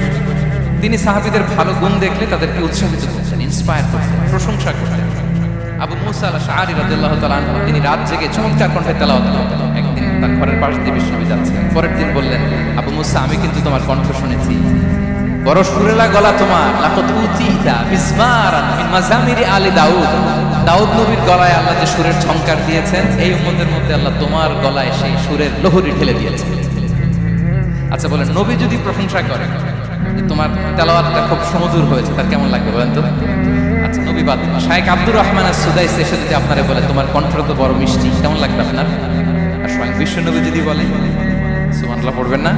A: তিনি সাহাবীদের ভালো গুণ দেখলে তাদেরকে উৎসাহিত করতেন, ইন্সপায়ার করতেন, প্রশংসা করতেন। আবু মুসা আল-আশআরী রাদিয়াল্লাহু তাআলা আনহু, তিনি রাত জেগে চমৎকার কণ্ঠে তেলাওয়াত করতেন। একদিন তার ঘরের পাশ দিয়ে বিশ্বনবী যাচ্ছেন। পরের দিন বললেন, আবু মুসা, আমি কিন্তু তোমার কণ্ঠ শুনেছি, বড় সুরেলা গলা তোমার। লাকাদ উতিতা মিজমারান মিন মাজামিরি আলি দাউদ। দাউদ নবীর গলায় আল্লাহ যে সুরের ঝংকার দিয়েছেন, এই উম্মতের মধ্যে আল্লাহ তোমার গলায় সেই সুরের লহরী ঢেলে দিয়েছেন। আচ্ছা বলেন, নবী যদি প্রশংসা করে যে তোমার তেলাওয়াতটা খুব সুমধুর হয়েছে, তার কেমন লাগবে বলেন তো? আচ্ছা, নবী বাদ, শায়েখ আব্দুর রহমান আস-সুদাইস এসে যদি আপনারে বলে তোমার কণ্ঠ তো বড় মিষ্টি, কেমন লাগবে আপনার? আর স্বয়ং বিশ্বনবী যদি বলে, সুবহানাল্লাহ পড়বেন না?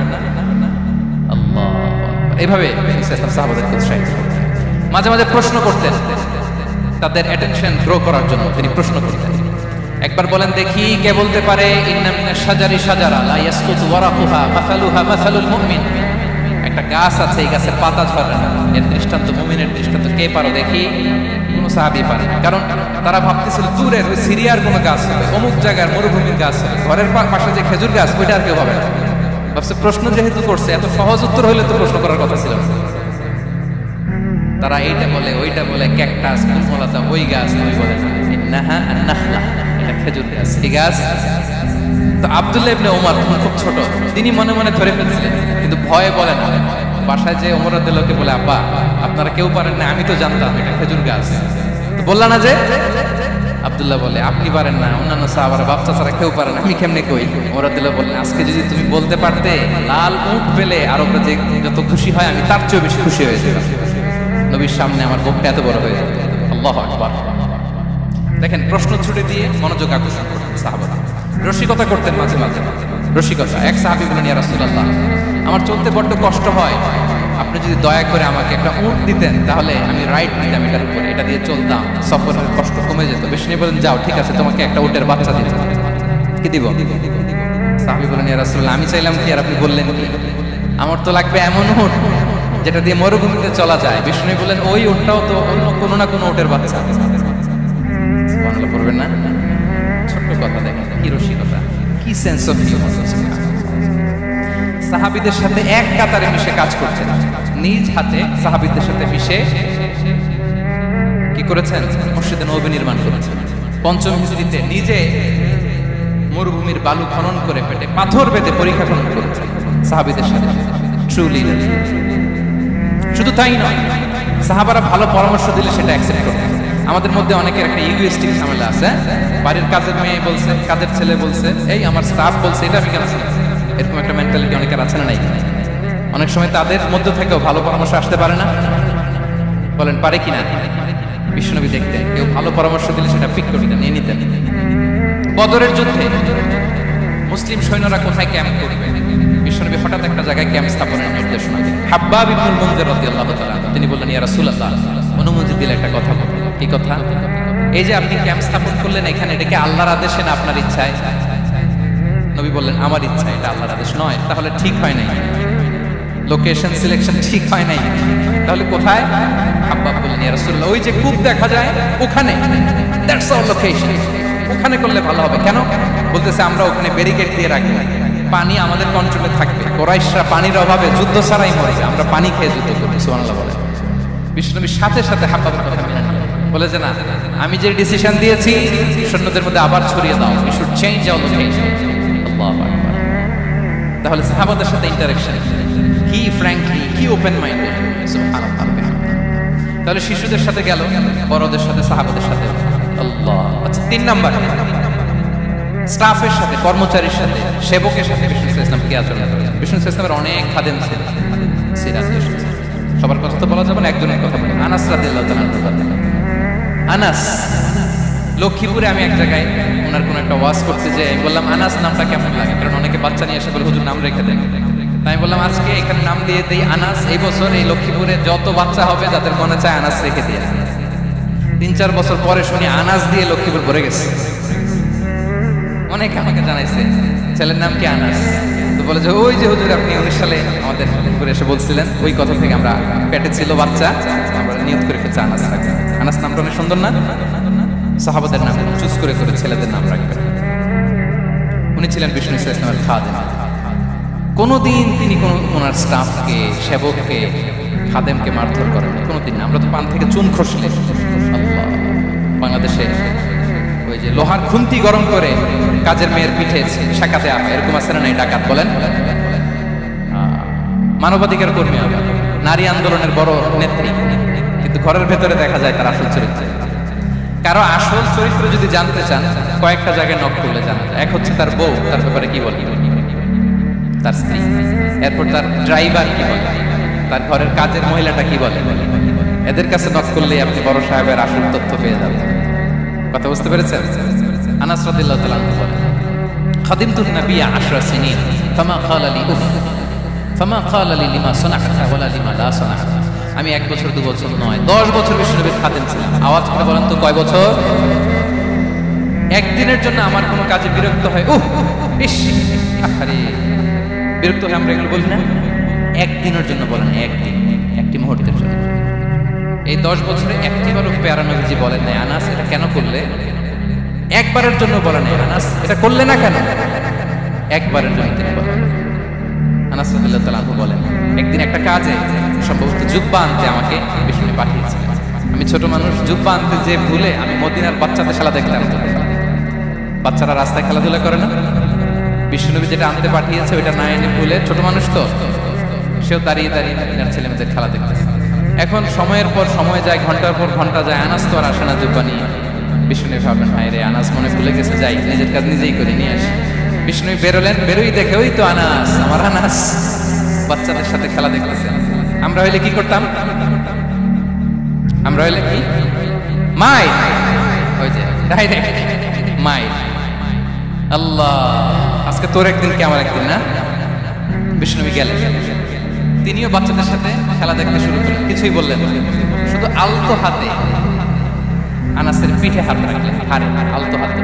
A: আল্লাহ, এইভাবে সাহাবাদেরকে উৎসাহিত করতেন। মাঝে মাঝে প্রশ্ন করতেন, তাদের অ্যাটেনশন গ্রো করার জন্য তিনি প্রশ্ন করতেন। একবার বলেন দেখি, কে বলতে পারে ইন্না মিনাশ শাজারি শাজারা লা ইয়াসকুতু ওয়ারাকুহা মাসালুহা মাসালুল মুমিন। একটা গাছ আছে, এই গাছের পাতা ঝরে না, এর দৃষ্টান্ত মুমিনের দৃষ্টান্ত। কে পারো দেখি? কোনো সাহাবী পারে, কারণ তারা ভাবতেছিল দূরের ওই সিরিয়ার কোনো গাছ হবে, অমুক জায়গার মরুভূমির গাছ হবে, ঘরের পাশে যে খেজুর গাছ ওইটা আর কেউ হবে না। ভাবছে প্রশ্ন যেহেতু করছে, এত সহজ উত্তর হইলে তো প্রশ্ন করার কথা ছিল। তারা এইটা বলে, ওইটা বলে, ক্যাকটাস, কুলমলতা, ওই গাছ ওই বলে না, ইন্নাহা আন-নাখলা, এটা খেজুর গাছ, এই গাছ। তো আব্দুল্লাহ ইবনে ওমর খুব ছোট, তিনি মনে মনে ধরে ফেলছিলেন, কিন্তু ভয়ে বলে না। বাসায় যে ওমর রাদিয়াল্লাহু বলে, আব্বা আপনারা কেউ পারেন না, আমি তো জানতাম এটা খেজুর গাছ। তো বললা না যে? আব্দুল্লাহ বলে, আপনি পারেন না, অন্যান্য সাহাবারা বাচ্চা ছাড়া কেউ পারে না, আমি কেমনে কই? ওমর রাদিয়াল্লাহু বললেন, আজকে যদি তুমি বলতে পারতে লাল উট পেলে আরবরা যে যত খুশি হয় আমি তার চেয়েও বেশি খুশি হয়ে যেতাম। নবীর সামনে আমার বুকটা এত বড় হয়ে যেত। আল্লাহু আকবার। দেখেন, প্রশ্ন ছুটে দিয়ে মনোযোগ আকর্ষণ করতেন সাহাবারা। রসিকতা করতেন মাঝে মাঝে, রসিকতা। এক সাহাবী বলেন, ইয়া রাসূলুল্লাহ, আমার চলতে বড্ড কষ্ট হয়, আপনি যদি দয়া করে আমাকে একটা উট দিতেন তাহলে আমি রাইড নিতাম এটার উপরে, এটা দিয়ে চলতাম, সফরের কষ্ট কমে যেত। বিষ্ণু বলেন, যাও, ঠিক আছে, তোমাকে একটা উটের বাচ্চা দিতে। কি দিব? সাহাবী বলেন, ইয়া রাসূলুল্লাহ, আমি চাইলাম কি আর আপনি বললেন কি? আমার তো লাগবে এমন উট যেটা দিয়ে মরুভূমিতে চলা যায়। বিষ্ণু বলেন, ওই উটটাও তো অন্য কোনো না কোনো উটের বাচ্চা। সুবহানাল্লাহ পড়বেন না? ছোট্ট কথা, দেখেন কি রসিকতা, কি সেন্স অফ হিউমার। সাহাবীদের সাথে এক কাতারে মিশে কাজ করছেন, নিজ হাতে সাহাবীদের সাথে মিশে কি করেছেন? মসজিদে নববী নির্মাণ করেছেন। পঞ্চম হিজরিতে নিজে মরুভূমির বালু খনন করে পেটে পাথর বেঁধে পরীক্ষা খনন করেছেন সাহাবীদের সাথে। ট্রুলি। শুধু তাই নয়, সাহাবারা ভালো পরামর্শ দিলে সেটা অ্যাকসেপ্ট করতেন। আমাদের মধ্যে অনেকের একটা ইগোইস্টিক ঝামেলা আছে। বাড়ির কাজের মেয়ে বলছে, কাজের ছেলে বলছে, এই আমার স্টাফ বলছে, এটা আমি কেন শুনছি? এরকম একটা মেন্টালিটি অনেকের আছে না নাই? অনেক সময় তাদের মধ্যে থেকেও ভালো পরামর্শ আসতে পারে না। বলেন, পারে কিনা? বিশ্বনবী দেখতেন কেউ ভালো পরামর্শ দিলে সেটা পিক করে নিয়ে নিতেন। বদরের যুদ্ধে মুসলিম সৈন্যরা কোথায় ক্যাম্প করবে, বিশ্বনবী হঠাৎ একটা জায়গায় ক্যাম্প স্থাপনের নির্দেশনা দেন। হাব্বাব ইবনুল মুনজির রাদিয়াল্লাহু তাআলা তিনি বললেন, ইয়া রাসূলুল্লাহ, অনুমতি দিলে একটা কথা বলবো। কি কথা? এই যে আপনি ক্যাম্প স্থাপন করলেন এখানে, এটা কি আল্লাহর আদেশে না আপনার ইচ্ছায়? নবী বললেন, আমার ইচ্ছা, এটা আল্লাহর আদেশ নয়। তাহলে ঠিক হয় নাই, লোকেশন সিলেকশন ঠিক হয় নাই। তাহলে কোথায়? হাব্বাব বললেন, ইয়া রাসূলুল্লাহ, ওই যে কূপ দেখা যায় ওখানে, দ্যাটস আওয়ার লোকেশন, ওখানে করলে ভালো হবে। কেন? বলতেছে, আমরা ওখানে ব্যারিকেড দিয়ে রাখবো, পানি আমাদের কন্ট্রোলে থাকবে। কুরাইশরা পানির অভাবে যুদ্ধ ছাড়াই মরে, আমরা পানি খেয়ে যুদ্ধ করব। সুবহানাল্লাহ বলে। বিশ্বনবী সাথে সাথে হাব্বাবের কথা মেনে নিলেন, বলে যে না, আমি যে ডিসিশন দিয়েছি সৈন্যদের মধ্যে আবার ছড়িয়ে দাও, we should change our location. আল্লাহু আকবার। তাহলে সাহাবাদের সাথে ইন্টারেকশন কি ফ্র্যাঙ্কলি, কি ওপেন মাইন্ডেড। সুবহানাল্লাহ। তাহলে শিশুদের সাথে গেল, বড়দের সাথে, সাহাবাদের সাথে। আল্লাহ। আচ্ছা, 3 নাম্বার, স্টাফের সাথে, কর্মচারীর সাথে, সেবকের সাথে বিষ্ণু ইসলাম কি আচরণ করেন? বিষ্ণু ইসলামের অনেক খাদেম ছিল, সিরাজ এসেছে। সবার কথা তো বলা যাবে না, একজনের কথা বলি। আনাস রাদিয়াল্লাহু তাআলা। আনাস, লক্ষ্মীপুরে আমি এক জায়গায় ওনার কোন একটা ওয়াজ করতে যে আমি বললাম, আনাস নামটা কেমন লাগে? কারণ অনেকে বাচ্চা নিয়ে এসে বলে, হুজুর নাম রেখে দেন। তাই আমি বললাম, আজকে এখানে নাম দিয়ে দেই আনাস। এই বছর এই লক্ষ্মীপুরে যত বাচ্চা হবে যাদের মনে চায় আনাস রেখে দিয়ে। 3-4 বছর পরে শুনি আনাস দিয়ে লক্ষ্মীপুর ভরে গেছে। অনেকে আমাকে জানাইছে ছেলের নাম কি আনাস। তো বলে যে, ওই যে হুজুর আপনি 19 সালে আমাদের লক্ষ্মীপুরে এসে বলছিলেন, ওই কথা থেকে আমরা পেটে ছিল বাচ্চা, আমরা নিয়ত করে ফেলছি আনাস রাখবো। আনাস নামটা অনেক সুন্দর না? সাহাবাদের নাম চুজ করে করে ছেলেদের নাম রাখবেন। উনি ছিলেন বিষ্ণু ইসলামের খাদেম। কোনোদিন তিনি ওনার স্টাফকে, সেবককে, খাদেমকে মারধর করেন কোনোদিন না। আমরা তো পান থেকে চুন খসলে, আল্লাহ, বাংলাদেশে ওই যে লোহার খুন্তি গরম করে কাজের মেয়ের পিঠে শাখা দেওয়া হয়, এরকম আছে না? নাই ডাকাত বলেন। মানবাধিকার কর্মী, নারী আন্দোলনের বড় নেত্রী, কিন্তু ঘরের ভেতরে দেখা যায় তার আসল চরিত্র। কারো আসল চরিত্র যদি জানতে চান, কয়েকটা জায়গায় নক করলে জানা যায়। এক হচ্ছে তার বউ, তার ব্যাপারে কি বলে, তার স্ত্রী। এরপর তার ড্রাইভার কি বলে, তার ঘরের কাজের মহিলাটা কি বলে। এদের কাছে নক করলেই আপনি বড় সাহেবের আসল তথ্য পেয়ে যাবেন। কথা বুঝতে পেরেছেন? আনাস রাদিয়াল্লাহু তাআলা বলেন, খাদিমতুন নবিয়্য 10 সিনিন ফামা ক্বালা লি উফ ফামা ক্বালা লি লিমা সানা'তা ওয়ালা লিমা লা সানা'তা। আমি 1 বছর 2 বছর নয়, 10 বছর বিশ্বনবীর খাদেম ছিলাম। আওয়াজ করে বলেন তো, কয় বছর? একদিনের জন্য আমার কোনো কাজে বিরক্ত হয়, ইস, আরে বিরক্ত হয়ে আমরা এগুলো বলি না? একদিনের জন্য বলেন, একদিন, একটি মুহূর্তের জন্য। এই 10 বছরে একটিবারও প্যারা নবীজি বলেন নাই, আনাস এটা কেন করলে? একবারের জন্য বলেন নাই, আনাস এটা করলে না কেন? একবারের জন্য তিনি বলেন। আনাস রাদিয়াল্লাহু তাআলা বলেন, একদিন একটা কাজে সম্ভবত জুব্বা আনতে আমাকে বিষ্ণু পাঠিয়েছিলেন। আমি ছোট মানুষ, জুব্বা আনতে যে ভুলে আমি মদিনার বাচ্চাদের খেলা দেখলাম। বাচ্চারা রাস্তায় খেলাধুলা করে না? বিশ্বনবী যেটা আনতে পাঠিয়েছে ওইটা না এনে ভুলে, ছোট মানুষ তো, সেও দাঁড়িয়ে দাঁড়িয়ে মদিনার ছেলে মেয়েদের খেলা দেখতেছে। এখন সময়ের পর সময় যায়, ঘন্টার পর ঘন্টা যায়, আনাস তো আর আসে না জুব্বা নিয়ে। বিষ্ণু ভাবলেন হায় রে, আনাস মনে ভুলে গেছে, যাই নিজের কাজ নিজেই করে নিয়ে আসি। বিষ্ণু বেরোলেন, বেরোই দেখে ওই তো আনাস, আমার আনাস বাচ্চাদের সাথে খেলা দেখতেছে। আমরা হইলে কি করতাম? আমরা হইলে কি মাই, ওই যে ডাইরেক্ট মাই। আল্লাহ, আজকে তোর একদিন কি আমার একদিন না। বিষ্ণু গেলেন, তিনিও বাচ্চাদের সাথে খেলা দেখতে শুরু করলেন, কিছুই বললেন না, শুধু আলতো হাতে আনাসের পিঠে হাত রাখলেন, হারে আলতো হাতে।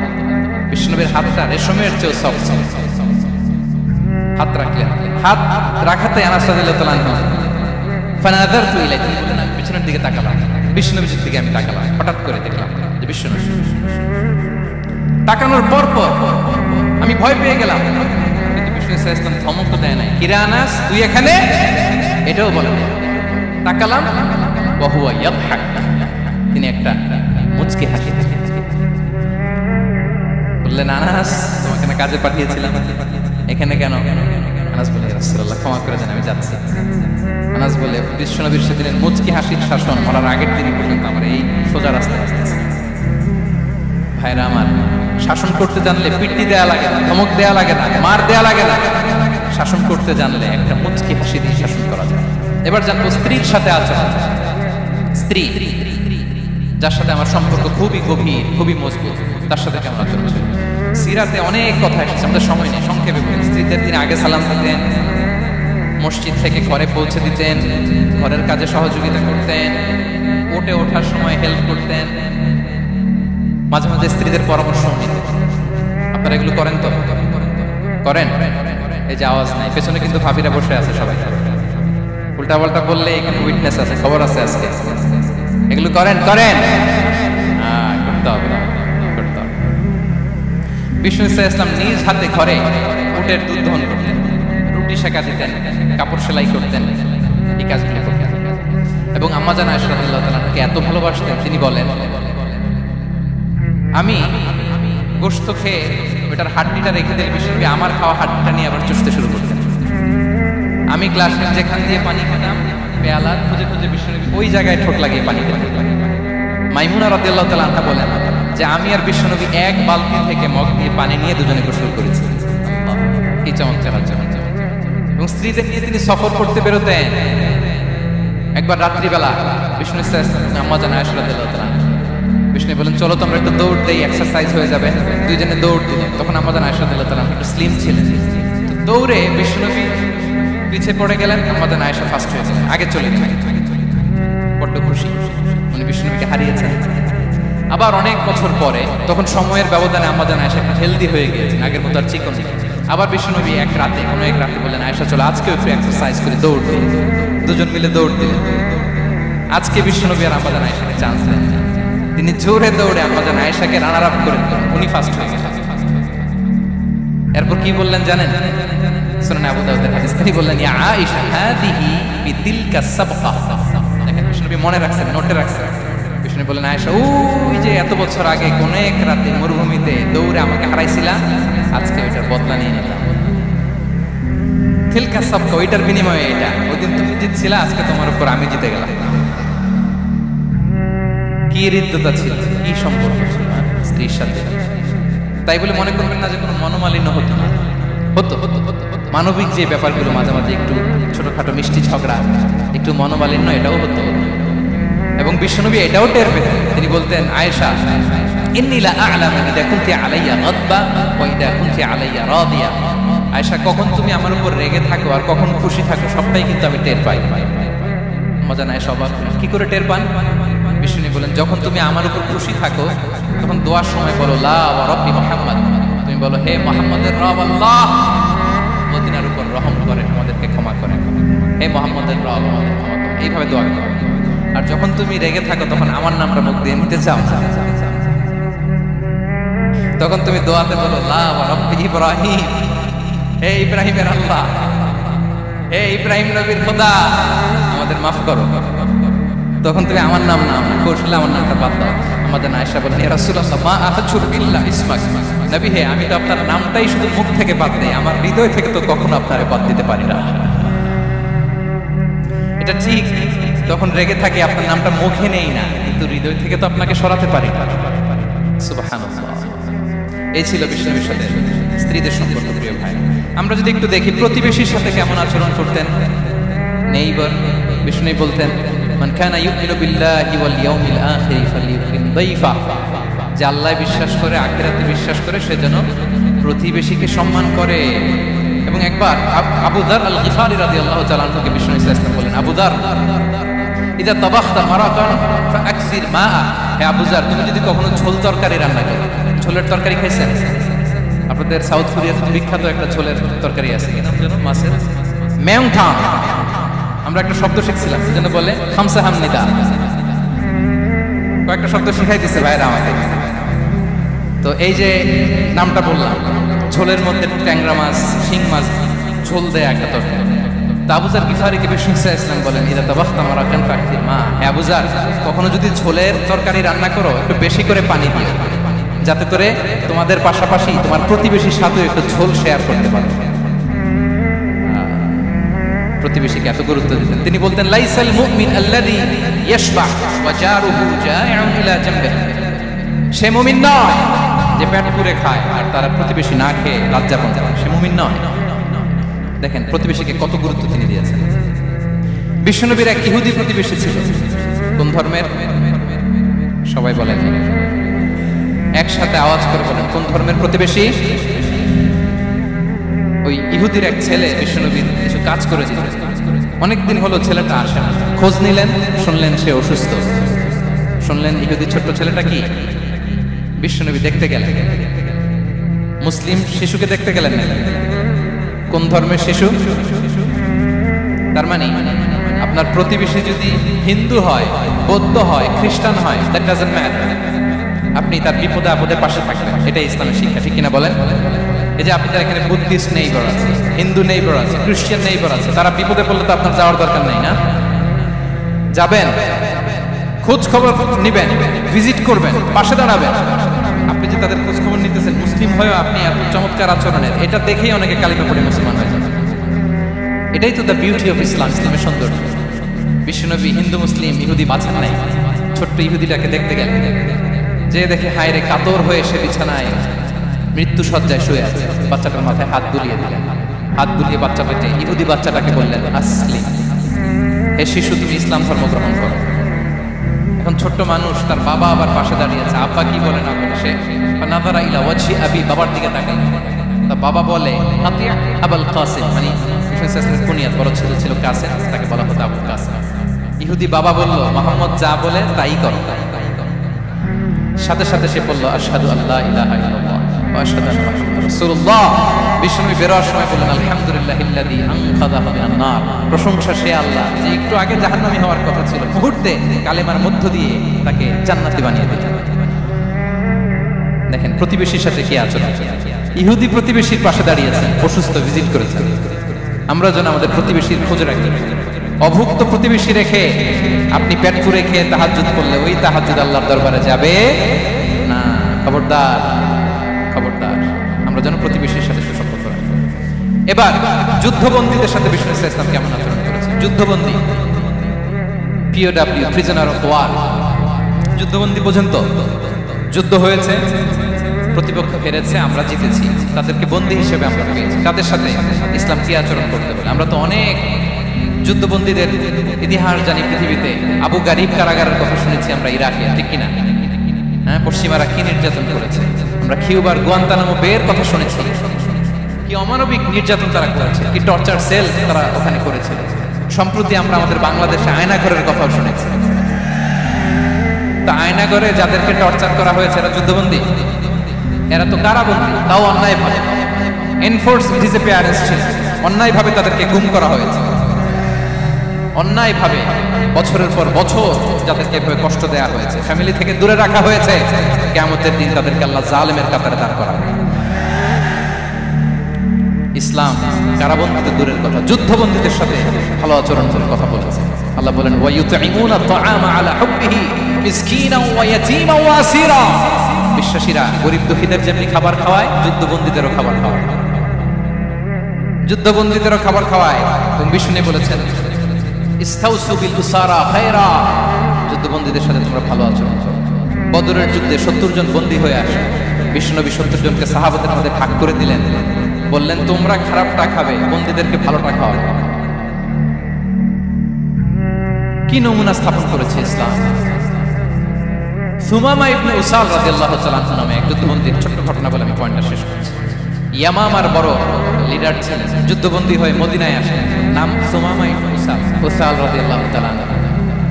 A: বিষ্ণুবীর হাতটা রেশমের চেয়েও সফট, হাত রাখলেন। হাত রাখাতে আনাস রাদিয়াল্লাহু তাআলা ফানাযারতু ইলাইহি, পিছনের দিকে তাকালাম, বিষ্ণুবীর দিকে আমি তাকালাম, হঠাৎ করে দেখলাম যে বিষ্ণু। তাকানোর পর আমি ভয় পেয়ে গেলাম, কিন্তু বিষ্ণু সাল্লাল্লাহু আলাইহি ওয়াসাল্লাম ধমক দেয় নাই, কিরে আনাস তুই এখানে, এটাও বলেন। তাকালাম, ওয়া হুয়া ইয়াদহাক, তিনি একটা মুচকি হাসি বললেন, আনাস তোমাকে না কাজে পাঠিয়েছিলাম, এখানে কেন? আনাস বলে, ইয়া রাসূলুল্লাহ ক্ষমা করে দেন, আমি যাচ্ছি। আনাস বলে, বিশ্বনবীর সেদিনের মুচকি হাসির শাসন মরার আগের দিন পর্যন্ত আমার এই সোজা রাস্তায় আসতেছে। ভাইরা আমার, শাসন করতে জানলে পিট্টি দেয়া লাগে না, ধমক দেয়া লাগে না, মার দেয়া লাগে না। শাসন করতে জানলে একটা মুচকি হাসি দিয়ে শাসন করা যায়। এবার জানবো স্ত্রীর সাথে আচরণ। স্ত্রী যার সাথে আমার সম্পর্ক খুবই গভীর, খুবই মজবুত, তার সাথে কেমন আচরণ ছিল? সিরাতে অনেক কথা এসেছে, আমাদের সময় নেই, সংক্ষেপে বলি। স্ত্রীদের তিনি আগে সালাম দিতেন, মসজিদ থেকে ঘরে পৌঁছে দিতেন, ঘরের কাজে সহযোগিতা করতেন, ওঠে ওঠার সময় হেল্প করতেন, মাঝে মাঝে স্ত্রীদের পরামর্শ নিতেন। আপনারা এগুলো করেন তো? করেন? এই যে আওয়াজ নাই, পেছনে কিন্তু ভাবিরা বসে আছে সবাই, উল্টা পাল্টা বললে এখানে উইটনেস আছে, খবর আছে আজকে। এগুলো করেন? করেন, করতে হবে, করতে হবে। বিষ্ণু ইসলাম নিজ হাতে ঘরে উটের দুধ দহন করতেন, রুটি সেকা দিতেন, কাপড় সেলাই করতেন, এই কাজগুলো করতেন। এবং আম্মা জান আয়েশা রাদিয়াল্লাহু তাআলা তাকে এত ভালোবাসতেন, তিনি বলেন, আমি গোশত খেয়ে ওটার হাড্ডিটা রেখে দিলে বিষ্ণু আমার খাওয়া হাড্ডিটা নিয়ে আবার চুষতে শুরু করতেন। আমি গ্লাসের যেখান দিয়ে পানি খেতাম, পেয়ালা খুঁজে খুঁজে বিষ্ণু ওই জায়গায় ঠোঁট লাগিয়ে পানি খেতেন। মাইমুনা রাদিয়াল্লাহু তাআলা আনহা বলেন যে আমি আর বিশ্বনবী এক বালতি থেকে মগ দিয়ে পানি নিয়ে দুজনে গোসল করেছি। কি চমৎকার আচরণ! এবং স্ত্রীদের নিয়ে তিনি সফর করতে বেরোতেন। একবার রাত্রিবেলা বিষ্ণু আম্মা জান আয়েশা রাদিয়াল্লাহু তাআলা, বিষ্ণু বলেন চলো তোমরা একটু দৌড় দেই, এক্সারসাইজ হয়ে যাবে। দুইজনে দৌড় দিলেন। তখন আম্মা জান আয়েশা রাদিয়াল্লাহু তাআলা একটু স্লিম ছিলেন, তো দৌড়ে বিষ্ণুনবী পিছিয়ে পড়ে গেলেন, আম্মা জান আয়েশা ফার্স্ট হয়ে গেলেন, আগে চলে গেলেন। বড্ড খুশি, উনি বিষ্ণুনবীকে হারিয়েছেন। আবার অনেক বছর পরে, তখন সময়ের ব্যবধানে আম্মা জান আয়েশা একটু হেলদি হয়ে গিয়েছেন, আগের মতো আর চিকন নেই। আবার বিষ্ণুনবী এক রাতে বললেন, আয়েশা চলো আজকেও একটু এক্সারসাইজ করে দৌড় দিই। দুজন মিলে দৌড় দিলেন। আজকে বিষ্ণুনবী আর আম্মা জান আয়েশাকে চান্স দেন, তিনি জোরে দৌড়ে আম্মা জান আয়েশাকে রানার আপ করে দিলেন, উনি ফার্স্ট হয়ে গেলেন। এরপর কি বললেন জানেন? সুনান আবু দাউদের হাদিস, তিনি বললেন, ইয়া আয়েশা হাদিহি বিতিলকা সাবকা। দেখেন বিষ্ণুনবী মনে রাখছেন, নোটে রাখছেন। বিষ্ণু বললেন, আয়েশা ওই যে এত বছর আগে কোন এক রাতে মরুভূমিতে দৌড়ে আমাকে হারাইছিলা, আজকে ওইটার বদলা নিয়ে নিলাম। তিলকা সাবকা, ওইটার বিনিময়ে এটা। ওই দিন তুমি জিতছিলা, আজকে তোমার উপর আমি জিতে গেলাম। কি হৃদ্যতা ছিল, কি সম্পর্ক ছিল স্ত্রীর সাথে। তাই বলে মনে করবেন না যে কোনো মনোমালিন্য হতো না, হতো। মানবিক যে ব্যাপারগুলো মাঝে মাঝে একটু ছোটখাটো মিষ্টি ঝগড়া, একটু মনোমালিন্য, এটাও হতো। এবং বিশ্বনবী এটাও টের পেতেন। তিনি বলতেন, আয়েশা ইন্নী লা আ'লামু ইযা কুনতি আলাইয়া গাদবা ওয়া ইযা কুনতি আলাইয়া রাদিয়া। আয়েশা, কখন তুমি আমার উপর রেগে থাকো আর কখন খুশি থাকো সবটাই কিন্তু আমি টের পাই। মজা নাই সবার, কি করে টের পান? বিষ্ণু বলেন, যখন তুমি আমার উপর খুশি থাকো তখন দোয়ার সময় বলো লা ওয়া রাব্বি মুহাম্মদ, তুমি বলো হে মুহাম্মদের রব আল্লাহ, মদিনার উপর রহম করেন, আমাদেরকে ক্ষমা করেন, হে মুহাম্মদের রব আমাদের ক্ষমা করেন, এইভাবে দোয়া করো। আর যখন তুমি রেগে থাকো তখন আমার নামটা মুখ দিয়ে নিতে চাও না, তখন তুমি দোয়াতে বলো লা ওয়া রাব্বি ইব্রাহিম, হে ইব্রাহিমের আল্লাহ, হে ইব্রাহিম নবীর খোদা আমাদের মাফ করো। তখন তুমি আমার নাম না, কৌশলে আমার নামটা বাদ দাও। আমাদের আয়েশা বলেন, ইয়া রাসূলুল্লাহ মা আহজুর বিল্লাহ ইসমাক, নবী হে আমি তো আপনার নামটাই শুধু মুখ থেকে বাদ দেই, আমার হৃদয় থেকে তো কখনো আপনারে বাদ দিতে পারি না। এটা ঠিক, তখন রেগে থাকি আপনার নামটা মুখে নেই না, কিন্তু হৃদয় থেকে তো আপনাকে সরাতে পারি না। সুবহানাল্লাহ। এই ছিল বিশ্বনবীর সাথে স্ত্রীদের সম্পর্ক। প্রিয় ভাই, আমরা যদি একটু দেখি প্রতিবেশীর সাথে কেমন আচরণ করতেন। নেইবার, বিষ্ণু বলতেন মান কানা ইউমিনু বিল্লাহি ওয়াল ইয়াউমিল আখির ফালইউকরিম দাইফা, যে আল্লাহ বিশ্বাস করে, আখিরাতে বিশ্বাস করে, সে যেন প্রতিবেশীকে সম্মান করে। এবং একবার আবু যার আল গিফারি রাদিয়াল্লাহু তাআলা আনহুকে বিষ্ণু ইসলাম বলেন, আবু যার ইদা তাবাখতা মারাকান ফাআকসির মাআ, হে আবু যার, তুমি যদি কখনো ঝোল তরকারি রান্না করো, ঝোলের তরকারি খাইছেন? আপনাদের সাউথ কোরিয়াতে বিখ্যাত একটা ঝোলের তরকারি আছে, কি নাম জানো? মাছের মেয়ংথাম। আমরা একটা শব্দ শিখছিলাম, সেজন্য বলে খামসা হামনিদা। কয়েকটা শব্দ শিখাই দিচ্ছে ভাইরা আমাকে। তো এই যে নামটা বললাম, ঝোলের মধ্যে ট্যাংরা মাছ, শিং মাছ ঝোল দেয়া একটা তরকারি। তা আবু যার গিফারিকে বিষ্ণু ইসলাম বলেন, ইদা তাবাখতা মারাকান ফাআকসির মাআ, হে আবু যার, কখনো যদি ঝোলের তরকারি রান্না করো, একটু বেশি করে পানি দিও, যাতে করে তোমাদের পাশাপাশি তোমার প্রতিবেশীর সাথে একটু ঝোল শেয়ার করতে পারো। প্রতিবেশীকে এত গুরুত্ব দিতেন। তিনি বলতেন, লাইসাল মুমিন আল্লাযী ইয়াশবা ওয়া জারুহু জাইউন ইলা জামবিহি, সে মুমিন নয় যে পেট পুরে খায় আর তার প্রতিবেশী না খেয়ে রাত যাপন করে, সে মুমিন নয়। দেখেন প্রতিবেশীকে কত গুরুত্ব তিনি দিয়েছেন। বিশ্বনবীর এক ইহুদি প্রতিবেশী ছিল। কোন ধর্মের? সবাই বলেন, একসাথে আওয়াজ করে বলেন, কোন ধর্মের প্রতিবেশী? ওই ইহুদির এক ছেলে বিশ্বনবীর কিছু কাজ করে দিল। অনেকদিন হলো ছেলেটা আসে না। খোঁজ নিলেন, শুনলেন সে অসুস্থ। শুনলেন ইহুদি ছোট্ট ছেলেটা কি? বিশ্বনবী দেখতে গেলেন। মুসলিম শিশুকে দেখতে গেলেন না। কোন ধর্মের শিশু? তার মানে আপনার প্রতিবেশী যদি হিন্দু হয়, বৌদ্ধ হয়, খ্রিস্টান হয়, দ্যাট ডাজন্ট ম্যাটার। আপনি তার বিপদে আপদে পাশে থাকবেন, এটাই ইসলামের শিক্ষা, ঠিক কিনা বলেন? এই যে আপনাদের এখানে বুদ্ধিস্ট নেইবার আছে, হিন্দু নেইবার আছে, খ্রিস্টান নেইবার আছে, তারা বিপদে পড়লে তো আপনার যাওয়ার দরকার নেই না? যাবেন, খোঁজ খবর নিবেন, ভিজিট করবেন, পাশে দাঁড়াবেন। আপনি যে তাদের খোঁজ খবর নিতেছেন, মুসলিম হয়েও আপনি এত চমৎকার আচরণের, এটা দেখেই অনেকে কালিমা পড়ে মুসলমান হয়ে যাবে। এটাই তো দ্য বিউটি অফ ইসলাম, ইসলামের সৌন্দর্য। বিশ্বনবী হিন্দু মুসলিম ইহুদি বাছান নাই, ছোট্ট ইহুদিটাকে দেখতে গেলেন। যে দেখে হায়রে কাতর হয়ে সে বিছানায় মৃত্যু সজ্জায় শুয়ে আছে, বাচ্চাটার মাথায় হাত বুলিয়ে দিলেন। হাত বুলিয়ে বাচ্চাটাকে, ইহুদি বাচ্চাটাকে বললেন, আসলিম, হে শিশু, তুমি ইসলাম ধর্ম গ্রহণ করো। এখন ছোট্ট মানুষ, তার বাবা আবার পাশে দাঁড়িয়েছে, আব্বা কি বলে না বলে, সে নাযারা ইলা ওয়াজহি আবি, বাবার দিকে তাকায়। তা বাবা বলে, আতিয়া আবুল কাসিম, মানে বিশ্বনবীর কুনিয়াত, বড় ছেলে ছিল কাসিম, তাকে বলা হতো আবুল কাসিম। ইহুদি বাবা বলল, মুহাম্মদ যা বলে তাই করো। সাথে সাথে সে বলল, আশহাদু আল্লা ইলাহা ইল্লাল্লাহ ওয়া আশহাদু আন্না মুহাম্মাদার রাসূলুল্লাহ। বিশ্বনবী বেরোয়ার সময় বললেন, আলহামদুলিল্লাহিল্লাযী আনকাযাহু মিনান নার, প্রশংসা সে আল্লাহ যে একটু আগে জাহান্নামী হওয়ার কথা ছিল, মুহূর্তে কালেমার মধ্য দিয়ে তাকে জান্নাতি বানিয়ে দিলেন। দেখেন প্রতিবেশীর সাথে কি আচরণ। ইহুদি প্রতিবেশীর পাশে দাঁড়িয়েছেন, অসুস্থ, ভিজিট করেছেন। আমরা যেন আমাদের প্রতিবেশীর খোঁজ রাখি। অভুক্ত প্রতিবেশী রেখে আপনি পেট পুরে খেয়ে তাহাজ্জুদ করলে ওই তাহাজ্জুদ আল্লাহর দরবারে যাবে না। খবরদার, খবরদার, আমরা যেন প্রতিবেশীর সাথে সুসম্পর্ক রাখি। এবার যুদ্ধবন্দীদের সাথে বিষ্ণু ইসলাম কেমন আচরণ করেছে? যুদ্ধবন্দী, পিওডব্লিউ, প্রিজনার অফ ওয়ার, যুদ্ধবন্দী পর্যন্ত যুদ্ধ হয়েছে, প্রতিপক্ষ হেরেছে, আমরা জিতেছি, তাদেরকে বন্দী হিসেবে আমরা পেয়েছি। তাদের সাথে ইসলাম কি আচরণ করতে বলে? আমরা তো অনেক যুদ্ধবন্দীদের ইতিহাস জানি পৃথিবীতে। আবু গারিব কারাগারের কথা শুনেছি আমরা ইরাকে, ঠিক কিনা? হ্যাঁ, পশ্চিমারা কি নির্যাতন করেছে। আমরা কিউবার গুয়ান্তানামো বের কথা শুনেছি, কি অমানবিক নির্যাতন তারা করেছে, কি টর্চার সেল তারা ওখানে করেছিল। সম্প্রতি আমরা আমাদের বাংলাদেশে আয়নাঘরের কথাও শুনেছি। তা আয়নাঘরে যাদেরকে টর্চার করা হয়েছে এরা যুদ্ধবন্দী? এরা তো কারাবন্দী, তাও অন্যায়ভাবে। এনফোর্স ডিসঅ্যাপিয়ারেন্স ছিল, অন্যায়ভাবে তাদেরকে গুম করা হয়েছে, অন্যায়ভাবে বছরের পর বছর যাদেরকে কষ্ট দেওয়া হয়েছে, ফ্যামিলি থেকে দূরে রাখা হয়েছে। কিয়ামতের দিন তাদেরকে আল্লাহ জালেমের কাতারে দাঁড় করাবে। ইসলাম কারাবন্দীদের দূরের কথা, যুদ্ধবন্দীদের সাথে ভালো আচরণ করে কথা বলেছে। আল্লাহ বলেন, ওয়া ইউতঈমুনা আত-তাআমা আলা হুব্বিহি মিসকিনাও ওয়া ইয়াতীমান ওয়া আসীরা। বিশ্বাসীরা গরীব দুঃখীদের যেমনি খাবার খাওয়ায়, যুদ্ধবন্দীদেরও খাবার খাওয়ায়, যুদ্ধবন্দীদেরও খাবার খাওয়ায়। এবং বিষ্ণু বলেছেন, ইস্তাউসু বিল উসারা খায়রা, যুদ্ধবন্দীদের সাথে তোমরা ভালো আচরণ করো। বদরের যুদ্ধে 70 জন বন্দী হয়ে আসে। বিশ্বনবী 70 জনকে সাহাবাদের মধ্যে ভাগ করে দিলেন, বললেন তোমরা খারাপটা খাবে, বন্দীদেরকে ভালোটা খাওয়াবে। কি নমুনা স্থাপন করেছে ইসলাম। সুমামা ইবনে উসাল রাদিয়াল্লাহু তাআলা আনহু নামে এক যুদ্ধবন্দীর ছোট্ট ঘটনা বলে আমি পয়েন্টটা শেষ করছি। ইয়ামামার বড় লিডার ছিলেন, যুদ্ধবন্দী হয়ে মদিনায় আসেন, নাম সুমামা ইবনে উসাল রাদিয়াল্লাহু তাআলা।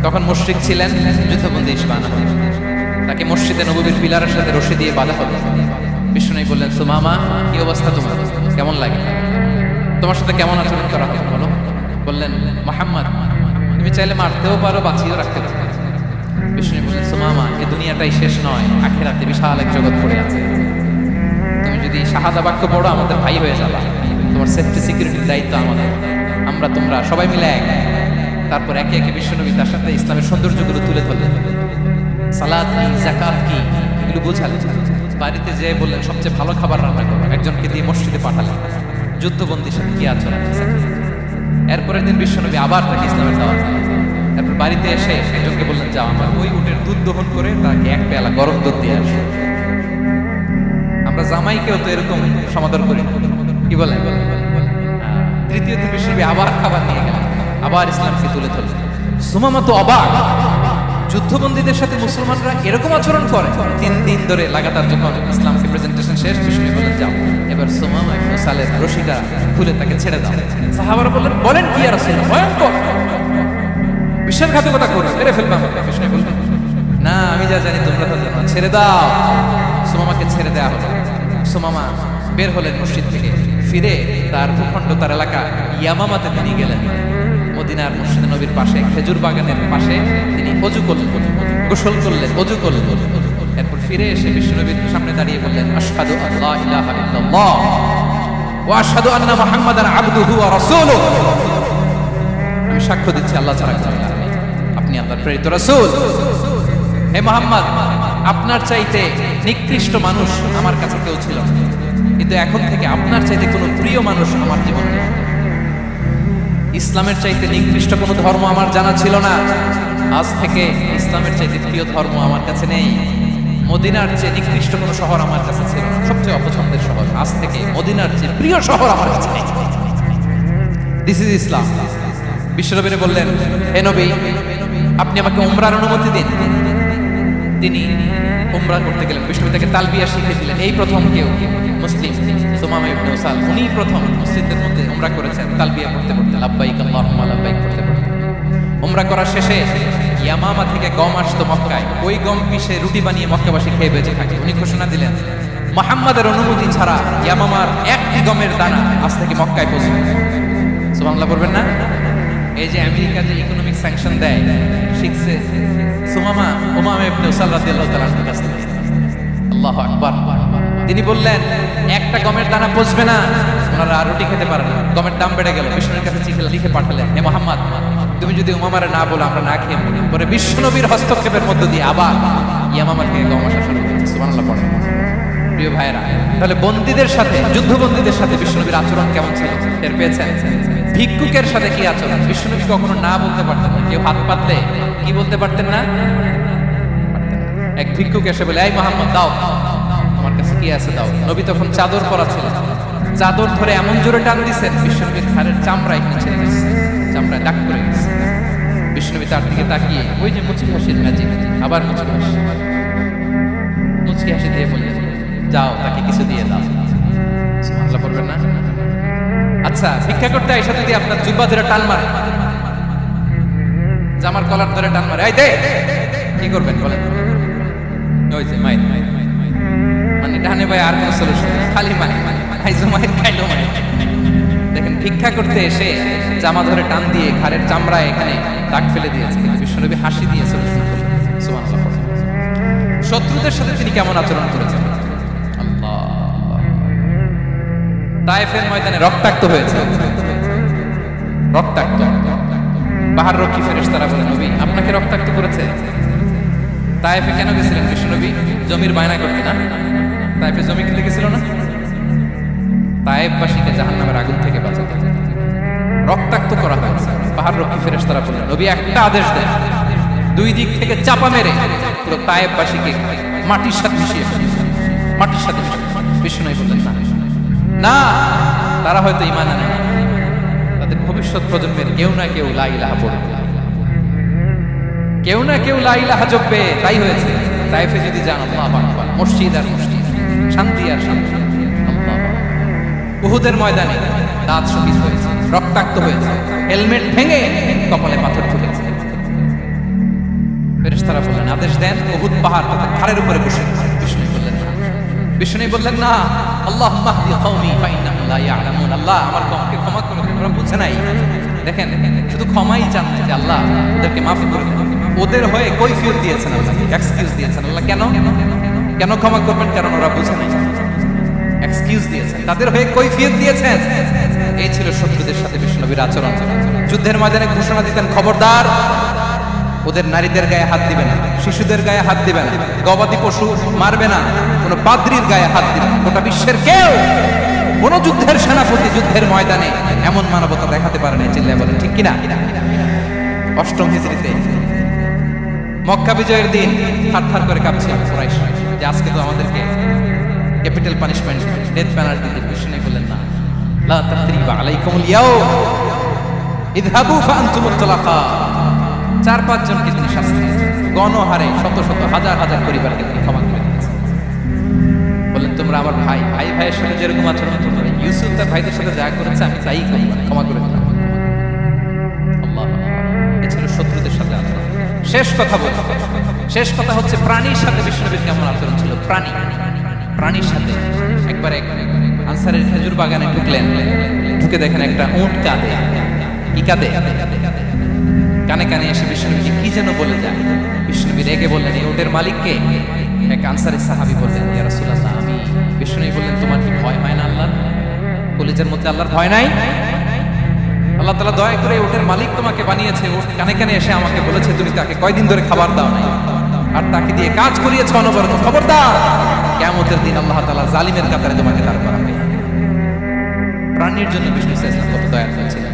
A: তখন মুশরিক ছিলেন, যুদ্ধবন্দী হিসেবে আনা হলো। তাকে মসজিদে নববীর পিলারের সাথে রশি দিয়ে বাঁধা হলো। বিষ্ণু বললেন, সুমামা কি অবস্থা তোমার, কেমন লাগে, তোমার সাথে কেমন আচরণ করা হবে বলো। বললেন, মুহাম্মদ তুমি চাইলে মারতেও পারো, বাঁচিয়েও রাখতে পারো। বিষ্ণু বললেন, সুমামা এই দুনিয়াটাই শেষ নয়, আখিরাতে বিশাল এক জগৎ পড়ে আছে। তুমি যদি শাহাদা বাক্য পড়ো আমাদের ভাই হয়ে যাবা, তোমার সেফটি সিকিউরিটির দায়িত্ব আমাদের, আমরা তোমরা সবাই মিলে এক। তারপর একে একে বিশ্বনবী তার সাথে ইসলামের সৌন্দর্যগুলো তুলে ধরলেন। সালাত কি, যাকাত কি, এগুলো বোঝালেন। বাড়িতে যেয়ে বললেন সবচেয়ে ভালো খাবার রান্না করো, একজনকে দিয়ে মসজিদে পাঠালেন। যুদ্ধবন্দীর সাথে কি আচরণ। এরপরের দিন বিশ্বনবী আবার তাকে ইসলামের দাওয়াত দিলেন। তারপর বাড়িতে এসে একজনকে বললেন, যাও আমার ওই উটের দুধ দহন করে তাকে এক পেয়ালা গরম দুধ দিয়ে আসো। আমরা জামাইকেও তো এরকম সমাদর করি, কি বলেন। তৃতীয় দিন বিশ্বনবী আবার খাবার নিয়ে গেলেন, আবার ইসলামকে তুলে ধরলেন। সুমামা তো অবাক, যুদ্ধবন্দীদের সাথে মুসলমানরা এরকম আচরণ করে। 3 দিন ধরে লাগাতার যখন ইসলামকে প্রেজেন্টেশন শেষ, বিষ্ণু বললেন, যাও এবার সুমামা ইবনে উসালের রশিটা খুলে তাকে ছেড়ে দাও। সাহাবারা বললেন, বলেন কি ইয়া রাসূলুল্লাহ, ভয়ঙ্কর, বিশ্বাসঘাতকতা করবে, মেরে ফেলবে আমাকে। বিষ্ণু বললেন, না আমি যা জানি তোমরা তা জানো, ছেড়ে দাও। সুমামাকে ছেড়ে দেওয়া হলো। সুমামা বের হলেন মসজিদ থেকে, ফিরে তার ভূখণ্ড, তার এলাকা ইয়ামামাতে তিনি গেলেন। মদিনার মসজিদে নবীর পাশে খেজুর বাগানের পাশে তিনি অজু করলেন, গোসল করলেন, অজু করলেন। এরপর ফিরে এসে বিশ্বনবীর সামনে দাঁড়িয়ে বললেন, আশহাদু আল্লা ইলাহা ইল্লাল্লাহ ওয়া আশহাদু আন্না মুহাম্মাদান আবদুহু ওয়া রাসূলুহু। আমি সাক্ষ্য দিচ্ছি আল্লাহ ছাড়া কেউ নেই, আপনি আল্লাহর প্রেরিত রাসূল। হে মুহাম্মদ, আপনার চাইতে নিকৃষ্ট মানুষ আমার কাছে কেউ ছিল না, কিন্তু এখন থেকে আপনার চাইতে কোনো প্রিয় মানুষ আমার জীবনে নেই। ইসলামের চাইতে নিকৃষ্ট কোনো ধর্ম আমার জানা ছিল না, আজ থেকে ইসলামের চাইতে প্রিয় ধর্ম আমার কাছে নেই। মদিনার চেয়ে নিকৃষ্ট কোনো শহর আমার কাছে ছিল না, সবচেয়ে অপছন্দের শহর, আজ থেকে মদিনার চেয়ে প্রিয় শহর আমার কাছে নেই। দিস ইজ ইসলাম। বিশ্বনবী বললেন, হে নবী, আপনি আমাকে উমরার অনুমতি দিন। তিনি উমরা করতে গেলেন। বিষ্ণু তাকে তালবিয়া শিখিয়ে দিলেন। এই প্রথম কেউ মুসলিম সুমামা ইবনে উসাল, উনি প্রথম মুসলিমদের মধ্যে উমরা করেছেন তালবিয়া করতে করতে, লাব্বাইক আল্লাহুম্মা লাব্বাইক করতে করতে। উমরা করার শেষে ইয়ামামা থেকে গম আসতো মক্কায়, ওই গম পিষে রুটি বানিয়ে মক্কাবাসী খেয়ে বেঁচে থাকে। উনি ঘোষণা দিলেন, মুহাম্মাদের অনুমতি ছাড়া ইয়ামামার একটি গমের দানা আজ থেকে মক্কায় পৌঁছবে। সুবহানাল্লাহ বলবেন না? এই যে আমেরিকা যে ইকোনমিক স্যাংশন দেয়, শিখছে সুমামা ইবনে উসাল রাদিয়াল্লাহু তাআলা আনহুর কাছ থেকে। আল্লাহু আকবার। তিনি বললেন, একটা গমের দানা পচবে না, ওনারা আর রুটি খেতে পারে না। গমের দাম বেড়ে গেল। বিষ্ণুর কাছে চিঠি লিখে পাঠালেন, হে মুহাম্মদ, তুমি যদি উমামারে না বলো আমরা না খেয়ে মরি। পরে বিশ্বনবীর হস্তক্ষেপের মধ্য দিয়ে আবার ইয়ামামা থেকে গম আসা শুরু হয়েছে। সুবহানাল্লাহ পড়েন। প্রিয় ভাইরা, তাহলে বন্দীদের সাথে, যুদ্ধবন্দীদের সাথে বিশ্বনবীর আচরণ কেমন ছিল টের পেয়েছেন? ভিক্ষুকের সাথে কি আচরণ? বিশ্বনবী কখনো না বলতে পারতেন না। কেউ হাত পাতলে কি বলতে পারতেন না? এক ভিক্ষুক এসে বলে, এই মুহাম্মদ দাও, আমার কাছে কি আছে দাও। নবী তখন চাদর পরা ছিলেন, চাদর ধরে এমন জোরে টান দিয়েছেন বিশ্বনবীর ঘাড়ের চামড়া এখানে ছেড়ে গেছে, চামড়ায় দাগ পড়ে গেছে। বিশ্বনবী তার দিকে তাকিয়ে, ওই যে মুচকি হাসির ম্যাজিক, আবার মুচকি হাসি দিয়ে বললেন, যাও তাকে কিছু দিয়ে দাও। সুবহানাল্লাহ পড়বেন না? আচ্ছা, ভিক্ষা করতে আইসা যদি আপনার জুব্বা ধরে টান মারে, জামার কলার ধরে টান মারে, এই দে, কি করবেন বলেন? ওই যে মাইর, মানে ডানে ভাই আর কোনো সলিউশন খালি মাইর, আইজো মাইর খাইলো মাইর। দেখেন, ভিক্ষা করতে এসে জামা ধরে টান দিয়ে ঘাড়ের চামড়ায় এখানে দাগ ফেলে দিয়েছে, বিশ্বনবী হাসি দিয়ে সলিউশন করলেন। সুবহানাল্লাহ। শত্রুদের সাথে তিনি কেমন আচরণ করেছেন? আল্লাহ। তায়েফের ময়দানে রক্তাক্ত হয়েছে, রক্তাক্ত। পাহাড় রক্ষী ফেরেশতারা বলে, নবী আপনাকে রক্তাক্ত করেছে? তায়েফে কেন গেছিলেন বিশ্বনবী? জমির বায়না করতে না? তায়েফে জমি কিনতে গেছিল না? তায়েফবাসীকে জাহান্নামের আগুন থেকে বাঁচাতে। রক্তাক্ত করা হয়েছে। পাহাড় রক্ষী ফেরেশতারা বললেন, নবী একটা আদেশ দেন, দুই দিক থেকে চাপা মেরে পুরো তায়েববাসীকে মাটির সাথে মিশিয়ে ফেলেছে। মাটির সাথে বিষ্ণু বললেন না না, তারা হয়তো ঈমান আনে না, তাদের ভবিষ্যৎ প্রজন্মের কেউ না কেউ লা ইলাহা পড়বে, কেউ না কেউ লা ইলাহা জপবে। তাই হয়েছে তায়েফে যদি যান, আল্লাহু আকবার, মসজিদ আর মসজিদ, শান্তি আর শান্তি। উহুদের ময়দানে দাঁত শহীদ হয়েছে, রক্তাক্ত হয়েছে, হেলমেট ভেঙে কপালে পাথর ঢুকেছে। ফেরেশতারা বললেন আদেশ দেন উহুদ পাহাড় তাদের ঘাড়ের উপরে বসে। বিষ্ণু বললেন না, আল্লাহুম্মা হদি কওমি ফাইন্নাহুম লা ইয়ালামুন, আল্লাহ আমার কওমকে ক্ষমা করে দিন, ওরা বুঝে নাই। দেখেন শুধু ক্ষমাই চান না যে আল্লাহ ওদেরকে মাফ করে দিন, ওদের হয়ে কৈফিয়ত দিয়েছেন আল্লাহ, এক্সকিউজ দিয়েছেন আল্লাহ। কেন কেন ক্ষমা করবেন? কারণ ওরা বুঝে নাই, এক্সকিউজ দিয়েছেন, তাদের হয়ে কৈফিয়ত দিয়েছেন। এই ছিল শত্রুদের সাথে বিষ্ণুনবীর আচরণ। যুদ্ধের ময়দানে ঘোষণা দিতেন, খবরদার ওদের নারীদের গায়ে হাত দিবে না, শিশুদের গায়ে হাত দিবে না, গবাদি পশু মারবে না, কোন পাদ্রীর গায়ে হাত দিবে না। গোটা বিশ্বের কেউ কোন যুদ্ধের সেনাপতি যুদ্ধের ময়দানে এমন মানবতা দেখাতে পারে না। চিল্লায় বলেন ঠিক কিনা? অষ্টম হিজরিতে মক্কা বিজয়ের দিন থারথার করে কাঁপছে কুরাইশ যে আজকে তো আমাদেরকে ক্যাপিটাল পানিশমেন্ট, ডেথ পেনাল্টি দিতে। বিষ্ণু বললেন না, লা তাসরিবা আলাইকুমুল ইয়াউম ইযহাবু ফাআনতুমুত তুলাকা। 4-5 জনকে তিনি শাস্তি দিয়েছেন, গণহারে শত শত হাজার হাজার পরিবারকে তিনি ক্ষমা করে দিয়েছেন। বললেন তোমরা আমার ভাই, ভাই ভাইয়ের সাথে যেরকম আচরণ করবে, ইউসুফ তার ভাইদের সাথে যা করেছে আমি তাই ক্ষমা করে দিলাম। আল্লাহ, এ ছিল শত্রুদের সাথে আচরণ। শেষ কথা বলব, শেষ কথা হচ্ছে প্রাণীর সাথে বিষ্ণুনবীর কেমন আচরণ ছিল। প্রাণীর সাথে একবার এক আনসারের খেজুর বাগানে ঢুকলেন, ঢুকে দেখেন একটা উট কাঁদে। কি কাঁদে? কানে কানে এসে বিষ্ণুনবীকে কি যেন বলে যায়। বিষ্ণুনবী রেগে বললেন, এই উটের মালিককে? এক আনসারের সাহাবী বললেন, ইয়া রাসূলুল্লাহ আমি। বিষ্ণুনবী বললেন, তোমার কি ভয় হয় না আল্লাহর? কলিজার মধ্যে আল্লাহর ভয় নাই? আল্লাহ তাআলা দয়া করে উটের মালিক তোমাকে বানিয়েছে, উট কানে কানে এসে আমাকে বলেছে তুমি তাকে কয়দিন ধরে খাবার দাও নাই, আর তাকে দিয়ে কাজ করিয়েছে অনবরত। খবরদার, কিয়ামতের দিন আল্লাহ তাআলা জালিমের কাতারে তোমাকে দাঁড় করাবে। প্রাণীর জন্য বিষ্ণু সাল্লাল্লাহু আলাইহি ওয়াসাল্লাম কত দয়া করেছিলেন।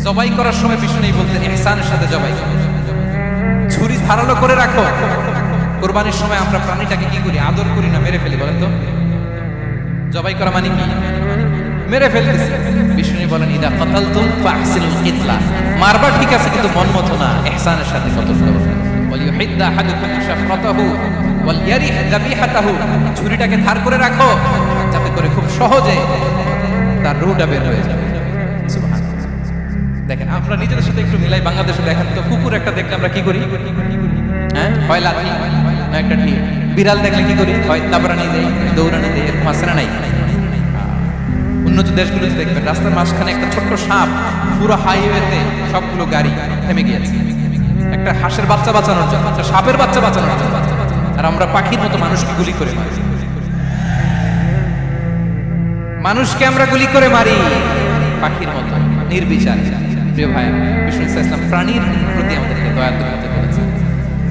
A: জবাই করার সময় বিষ্ণু বলতেন ইহসানের সাথে জবাই করো, ছুরি ধারালো করে রাখো। কুরবানির সময় আমরা প্রাণীটাকে কি করি? আদর করি না, মেরে ফেলি। বলেন তো, জবাই করা মানে কি? মেরে ফেলতেছি। বিষ্ণু বলেন ইদা কাতালতুম ফাহসিনুল কিতলা, মারবা ঠিক আছে কিন্তু মন মতো না, ইহসানের সাথে কতল করো। ওয়াল ইউহিদ্দা আহাদুকুম শাফরাতাহু ওয়াল ইয়ারিহ যাবিহাতাহু, ছুরিটাকে ধার করে রাখো যাতে করে খুব সহজে তার রুহটা বের হয়ে যাবে। সুবহানাল্লাহ। দেখেন আমরা নিজেদের সাথে একটু মিলাই। বাংলাদেশে দেখেন তো, কুকুর একটা দেখলে আমরা কি করি? হ্যাঁ, হয় লাথি না একটা ঢিল। বিড়াল দেখলে কি করি? হয় তাবরানি দেই, দৌড়ানি দেই, এরকম আছে না নাই? উন্নত দেশগুলোতে দেখবেন রাস্তার মাঝখানে একটা ছোট্ট সাপ, পুরো হাইওয়েতে সবগুলো গাড়ি থেমে গিয়েছে একটা হাঁসের বাচ্চা বাঁচানোর জন্য, একটা সাপের বাচ্চা বাঁচানোর জন্য। আর আমরা পাখির মতো মানুষকে গুলি করে মারি। মানুষকে আমরা গুলি করে মারি পাখির মতো নির্বিচারে। প্রিয় ভাই, বিষ্ণু ইসলাম প্রাণীর প্রতি আমাদেরকে দয়া করতে বলেছেন।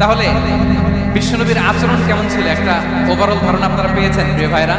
A: তাহলে বিশ্বনবীর আচরণ কেমন ছিল একটা ওভারঅল ধারণা আপনারা পেয়েছেন প্রিয় ভাইরা?